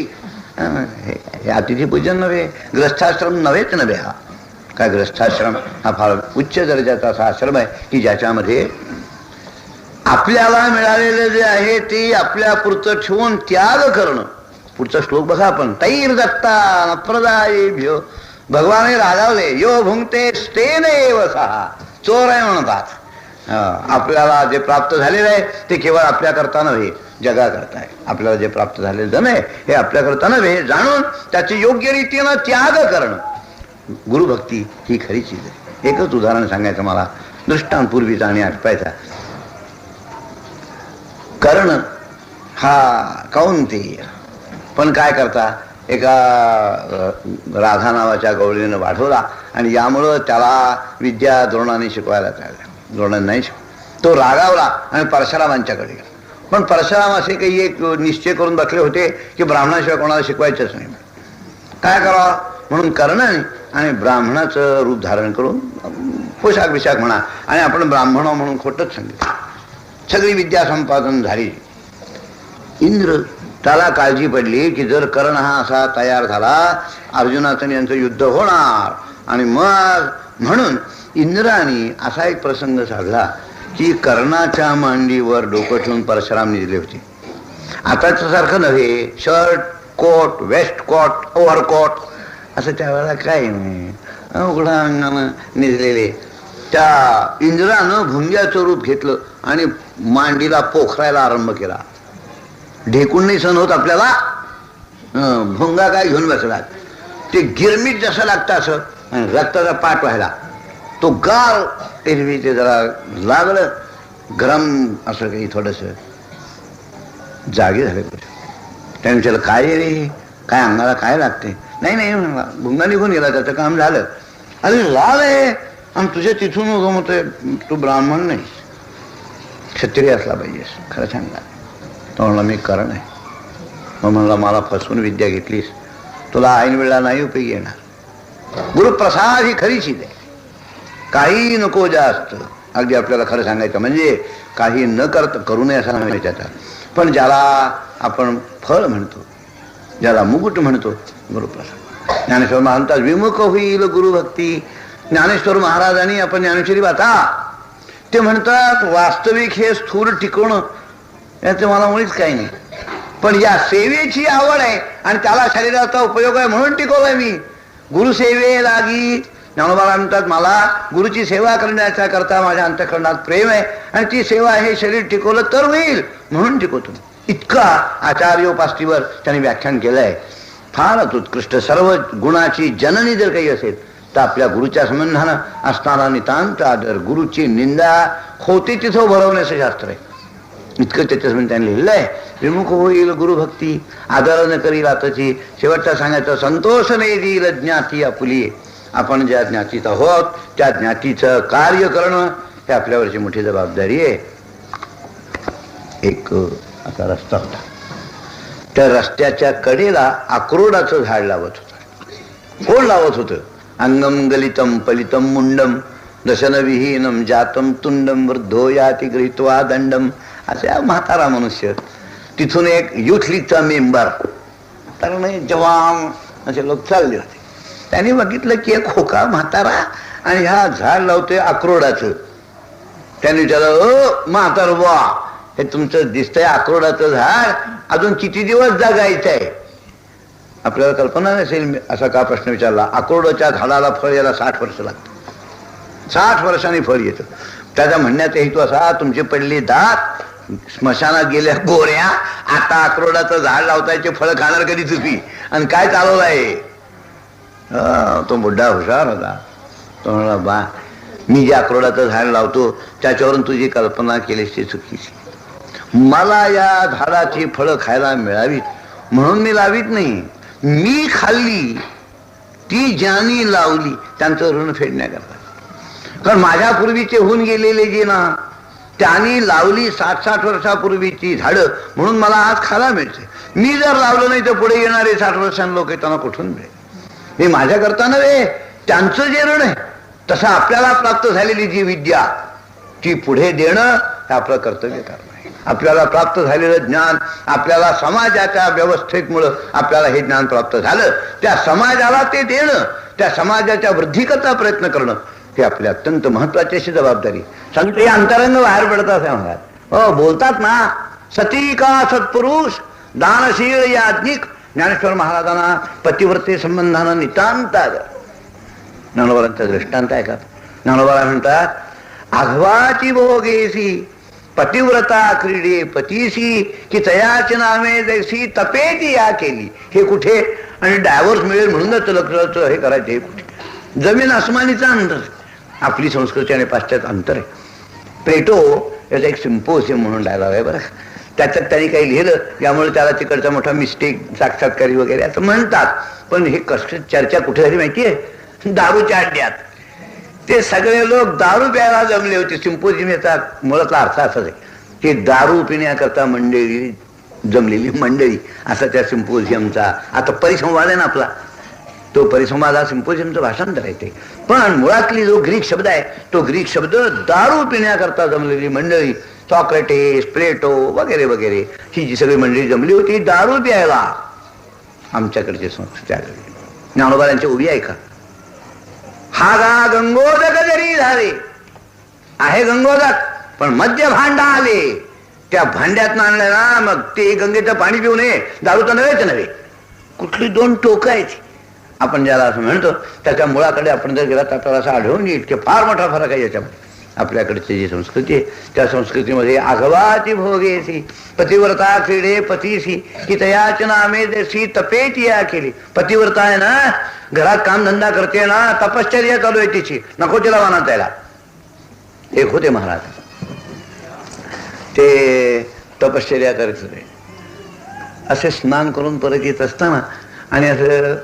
हे अतिथी पूजन नव्हे, ग्रस्थाश्रम नव्हेच नव्हे. हा काय ग्रस्थाश्रम हा फार उच्च दर्जाचा असा आश्रम आहे की ज्याच्यामध्ये आपल्याला मिळालेलं जे आहे ते आपल्या पुरतं ठेवून त्याग करणं. पुढचा श्लोक बघा आपण. तैर दत्ता नप्रदायेभ्यो. भगवाने रागावले यो भुंगते तेनैव सहा. चोर आहे म्हणतात. आपल्याला जे प्राप्त झालेलं आहे ते केवळ आपल्या करता नव्हे जगा करता आहे. आपल्याला जे प्राप्त झालेलं धन आहे हे आपल्या करता नव्हे जाणून त्याचे योग्य रीतीनं त्याग करणं. गुरुभक्ती ही खरी चीज आहे. एकच उदाहरण सांगायचं मला, दृष्टांत पूर्वीचा आणि आठवायचा. कर्ण हा कौंतेय पण काय करता एका राधा नावाच्या गवळीनं वाढवला आणि यामुळं त्याला विद्या द्रोणाने शिकवायला लागल्या. द्रोणाने नाही तो रागावला आणि परशुरामांच्याकडे गेला. पण परशुराम असे काही एक निश्चय करून बसले होते की ब्राह्मणाशिवाय कोणाला शिकवायचंच नाही. काय करावं म्हणून कर्णाने आणि ब्राह्मणाचं रूप धारण करून पोशाख बिशाख म्हणा आणि आपण ब्राह्मण म्हणून खोटच सांगितलं. सगळी विद्या संपादन झाली. इंद्र त्याला काळजी पडली की जर कर्ण हा असा तयार झाला अर्जुनाचं यांचं युद्ध होणार. आणि मग म्हणून इंद्राने असा एक प्रसंग साधला की कर्णाच्या मांडीवर डोकं ठेवून परशुराम निजले होते. आताच्या सारखं नव्हे, shirt coat waistcoat overcoat असं त्यावेळेला काय नाही, उघडा अंगानं निजलेले. त्या इंद्रानं भुंग्याचं रूप घेतलं आणि मांडीला पोखरायला आरंभ केला. ढेकून नाही सण होत आपल्याला. भुंगा काय घेऊन बसला, ते गिरमीट जसं लागतं असं आणि रक्ताचा पाठ व्हायला. तो गाल एरवी ते जरा लागलं गरम असं काही थोडस जागे झाले. त्याने विचारलं काय रे, काय अंगाला काय लागते? नाही नाही म्हणला, भुंगा निघून गेला, त्याचं काम झालं. अरे लाल आहे आणि तुझ्या तिथून उगम होतोय, तू ब्राह्मण नाही, क्षत्रिय असला पाहिजेस, खरं सांगा. तो म्हणला मी करण आहे. मग म्हणला मला फसवून विद्या घेतलीस, तुला ऐन वेळा नाही उपयोगी येणार. गुरुप्रसाद ही खरी चीज आहे, काही नको जास्त. अगदी आपल्याला खरं सांगायचं म्हणजे काही न करू नये असं नाही त्याचा. पण ज्याला आपण फळ म्हणतो, ज्याला मुकुट म्हणतो, गुरुप्रसाद. ज्ञानेश्वर म्हणतात विमुख होईल गुरुभक्ती. ज्ञानेश्वर महाराजांनी आपण ज्ञानेश्वरी वाचा, ते म्हणतात वास्तविक हे स्थूल टिकवणं याचं मला मुळीच काही नाही, पण या सेवेची आवड आहे आणि त्याला शरीराचा उपयोग आहे म्हणून टिकवलाय मी. गुरुसेवे लागी ज्ञानोबा म्हणतात मला गुरुची सेवा करण्याच्या करता माझ्या अंतःकरणात प्रेम आहे आणि ती सेवा हे शरीर टिकवलं तर होईल म्हणून टिकवतो. इतका आचार्योपास्तीवर त्यांनी व्याख्यान केलंय. फारच उत्कृष्ट. सर्व गुणाची जननी जर काही असेल तर आपल्या गुरुच्या संबंधानं असणारा नितांत आदर, गुरुची निंदा होते तिथं भरवण्याचं शास्त्र आहे. इतकं त्याच्यासमोर त्यांनी लिहिलं आहे. विमुख होईल गुरुभक्ती, आदर न करील आताची. शेवटचा सांगायचं संतोष नाही देईल ज्ञाती आपुली. आपण ज्या ज्ञातीत आहोत त्या ज्ञातीचं कार्य करणं हे आपल्यावरची मोठी जबाबदारी आहे. एक असा रस्ता होता, त्या रस्त्याच्या कडेला अक्रोडाचं झाड लावत होतं. कोण लावत होतं? अंगम गलितम पलितम मुंडम दशनविहीनम जातम तुंडम वृद्धो याति गृहीत्वा दंडम. असा म्हातारा मनुष्य. तिथून एक युथ लीगचा मेंबर, तर जवान असे लोक चालले होते. त्यांनी बघितलं की एक खोका म्हातारा आणि हा झाड लावतोय अक्रोडाचं. त्यांनी विचारलं ओ म्हातार बुवा, हे तुमचं दिसतंय अक्रोडाचं झाड, अजून किती दिवस जगायचं आहे? आपल्याला कल्पना नसेल असा का प्रश्न विचारला. अक्रोडाच्या झाडाला फळ यायला 60 वर्ष लागतं. 60 वर्षांनी फळ येतं. त्याचा म्हणण्याचा हेतू असा, तुमचे पडले दात स्मशानात गेल्या गोऱ्या, आता अक्रोडाचं झाड लावतायचे फळ खाणार कधी तुम्ही? आणि काय चालवलं आहे? तो बुड्ढा हुशार होता. तो म्हणला बा, मी जे अक्रोडाचं झाड लावतो त्याच्यावरून तुझी कल्पना केलीस ती चुकीची. मला या झाडाची फळं खायला मिळावीत म्हणून मी लावीत नाही. मी खाल्ली ती ज्यांनी लावली त्यांचं ऋण फेडण्याकरता. कारण माझ्या पूर्वीचे होऊन गेलेले जे ना, त्यांनी लावली 60-60 वर्षापूर्वीची झाडं म्हणून मला आज खायला मिळते. मी जर लावलं नाही तर पुढे येणारे 60 वर्षांनी लोक त्यांना कुठून मिळेल? हे माझ्या करता नव्हे, त्यांचं जे ऋण आहे. तसं आपल्याला प्राप्त झालेली जी विद्या ती पुढे देणं हे आपलं कर्तव्य करणं आहे. आपल्याला प्राप्त झालेलं ज्ञान, आपल्याला समाजाच्या व्यवस्थेमुळं आपल्याला हे ज्ञान प्राप्त झालं, त्या समाजाला ते देणं, त्या समाजाच्या वृद्धिकरता प्रयत्न करणं हे आपली अत्यंत महत्वाची अशी जबाबदारी. संत अंतरंग बाहेर पडतात असं म्हणतात. हो बोलतात ना, सती का सत्पुरुष दानशील याज्ञिक. ज्ञानेश्वर महाराजांना पतिव्रते संबंधानं नितांत आदर. ज्ञानोबांचा दृष्टांत आहे का? ज्ञानोबा म्हणतात आघवाची भोगेसी पतिव्रता क्रीडे पतीसी की तयाच नामे जैसी तपेती या केली. हे कुठे? आणि डायव्होर्स मिळेल म्हणूनच लग्नाचं हे करायचं हे कुठे? जमीन आसमानीचा अंतर. आपली संस्कृती आणि पाश्चात्य अंतर आहे. प्लेटो याचा एक सिम्पोसियम म्हणून डायलॉग आहे बरं. त्याच्यात त्यांनी काही लिहिलं, त्यामुळे त्याला तिकडचा मोठा मिस्टेक साक्षात्कारी वगैरे असं म्हणतात. पण हे कसं चर्चा कुठे झाली माहिती आहे? दारूच्या अड्ड्यात. ते सगळे लोक दारू प्यायला जमले होते. सिम्पोजियम याचा मुळातला अर्थ असाच आहे की दारू पिण्याकरता मंडळी जमलेली मंडळी, असा त्या सिम्पोजियमचा आता परिसंवाद आहे ना आपला, तो परिसंवाद हा सिम्पोजियमचं भाषांतर आहे ते. पण मुळातली जो ग्रीक शब्द आहे तो ग्रीक शब्द दारू पिण्याकरता जमलेली मंडळी, सॉक्रेटिस, प्लेटो वगैरे वगैरे ही जी सगळी मंडळी जमली होती दारू प्यायला. आमच्याकडचे संस्कृती ज्ञानोबांची उभी आहे का? हा गा गंगोदक जरी झाले आहे गंगोदक, पण मध्य भांडा आले, त्या भांड्यात आणलं ना मग ते गंगेचं पाणी पिऊ नये, दारू तर नव्हेच नव्हे. कुठली दोन टोकं आहेत आपण ज्याला असं म्हणतो, त्याच्या मुळाकडे आपण जर गेला तर आपल्याला असं आढळून येईल की फार मोठा फरक आहे याच्यामध्ये. आपल्याकडची जी संस्कृती आहे त्या संस्कृतीमध्ये आघवाची भोगेसी पतिव्रता क्रीडे पतीसी की तयाच नामे देसी तपेती या केली. पतिव्रता आहे ना, घरात कामधंदा करते ना, तपश्चर्या चालू आहे तिची, नको तिला वाना त्याला. एक होते महाराज, ते तपश्चर्या करत होते. असे स्नान करून परत येत असताना आणि असं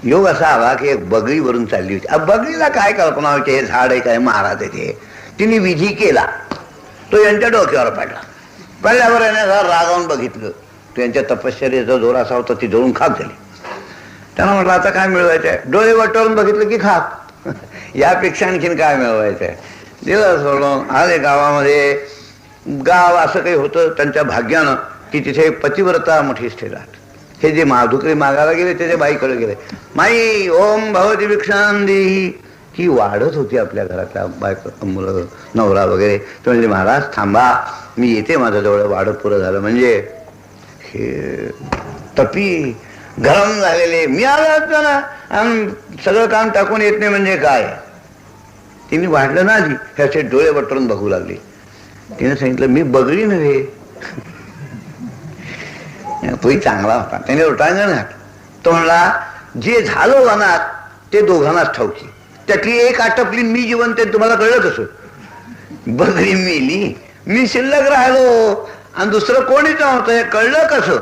योग असा आला की एक बगळी वरून चालली होती. बगळीला काय कल्पना होती, हे झाड आहे काय, महाराज आहे ते. तिने विधी केला, तो यांच्या डोक्यावर पडला. पडल्यावर याने रागावून बघितलं, तो यांच्या तपश्चर्याचा जोर असा होता, ती जळून खाक झाली. त्यांना म्हटलं आता काय मिळवायचं आहे, डोळे वटवून बघितलं की खाक, यापेक्षा आणखीन काय मिळवायचं आहे. दिलं सोडून आले गावामध्ये. गाव असं काही होतं त्यांच्या भाग्यानं की तिथे पतिव्रता मोठी स्थिरात. हे जे माधुकरी मागायला गेले ते बाईकडे गेले. माई ओम भवती भिक्षां देही, ही वाढत होती आपल्या घरातल्या बायको मुलं नवरा वगैरे. ते म्हणजे महाराज थांबा, मी येते, माझ्याजवळ वाढत पुरं झालं. म्हणजे हे तपी गरम झालेले, मी आलो ना आणि सगळं काम टाकून येत नाही म्हणजे काय. तिने वाढलं ना आधी, ह्याचे डोळे वटरून बघू लागले. तिने सांगितलं मी बगळी नव्हे. तोही चांगला होता, त्याने रोटांगण घातलं. तो म्हणला जे झालं वनात ते दोघांनाच ठाऊकी, त्यातली एक आटपली, मी जिवंत तुम्हाला कळलं कसं. बगळी मेली, मी शिल्लक राहिलो आणि दुसरं कोणीच नव्हतं, हे कळलं कसं.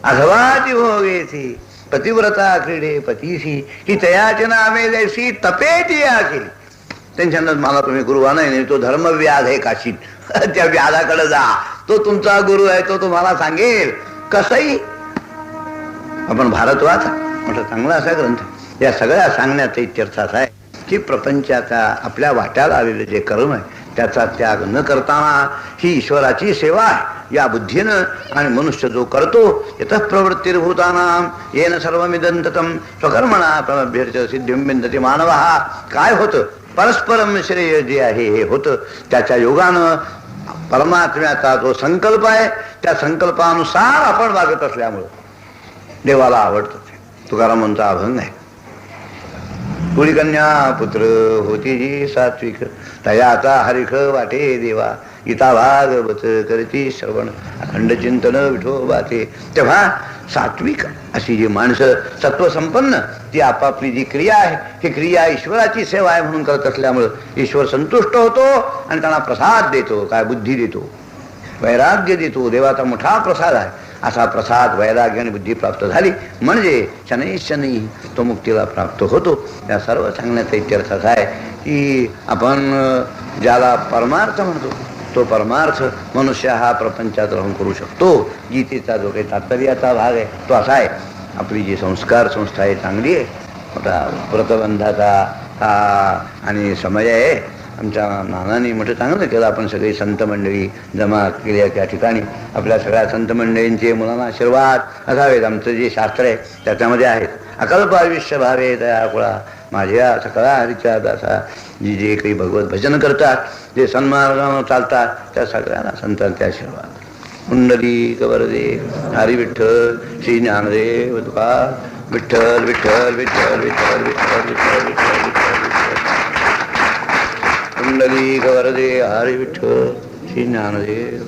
अघवाची भोगेसी पतिव्रता क्रीडे पतीसी, ही तयाची नामे जैसी तपेची आखिली. त्यांच्यानं मला तुम्ही गुरुवा नाही, तो धर्मव्याध आहे काशीत, त्या व्याधाकडे जा, तो तुमचा गुरु आहे, तो तुम्हाला सांगेल कसंही. आपण भारत वाचा म्हटलं, चांगला असा ग्रंथ. या सगळ्या सांगण्याचा इत्यर्थ असा आहे की प्रपंचाचा आपल्या वाट्याला आलेलं जे कर्म आहे त्याचा त्याग न करताना ही ईश्वराची सेवा आहे या बुद्धीनं. आणि मनुष्य जो करतो यतः प्रवृत्तिर्भूतानां येन सर्वमिदंततम स्वकर्मणा प्रमभ्यर्च सिद्धिं विन्दति मानवः. काय होतं, परस्परम श्रेय जे आहे हे होतं त्याच्या योगानं. परमात्म्याचा जो संकल्प आहे त्या संकल्पानुसार आपण वागत असल्यामुळं देवाला आवडतं. तुकारामांचा अभंग आहे, कुळी कन्या पुत्र होती जी सात्विक, तयाचा हरिख वाटे देवा, गीता भागवत करती श्रवण, अखंड चिंतन विठोबाते. तेव्हा सात्विक अशी जी माणसं सत्वसंपन्न, ती आपापली जी क्रिया आहे ही क्रिया ईश्वराची सेवा आहे म्हणून करत असल्यामुळं ईश्वर संतुष्ट होतो आणि त्यांना प्रसाद देतो. काय बुद्धी देतो, वैराग्य देतो. देवाचा मोठा प्रसाद आहे. असा प्रसाद वैराग्य आणि बुद्धी प्राप्त झाली म्हणजे शनै शनै तो मुक्तीला प्राप्त होतो. त्या सर्व सांगण्याचा इत्यर्थ असा आहे की आपण ज्याला परमार्थ म्हणतो तो परमार्थ मनुष्य हा प्रपंचात राहून करू शकतो. गीतेचा जो काही तात्पर्याचा भाग आहे तो असा आहे, आपली जी संस्कार संस्था आहे चांगली आहे. आता व्रतबंधाचा हा आणि समय आहे. आमच्या नानांनी मोठं चांगलं केलं, आपण सगळी संत मंडळी जमा केली त्या ठिकाणी. आपल्या सगळ्या संत मंडळींचे मुलांना आशीर्वाद असावेत. आमचं जे शास्त्र आहे त्याच्यामध्ये आहेत, अकल्प आयुष्य भावे दया कुळा माझ्या सकळा हरीच्या दासा. जी जे काही भगवत भजन करतात, जे सन्मार्गानं चालतात, त्या सगळ्यांना संतांचे आशीर्वाद. कुंडली वरदे हरी विठ्ठल श्री ज्ञानदेव तुकार विठ्ठल विठ्ठल विठ्ठल विठ्ठल विठ्ठल विठ्ठल विठ्ठल विठ्ठल. कुंडली वरदे हरी विठ्ठल श्री ज्ञानदेव.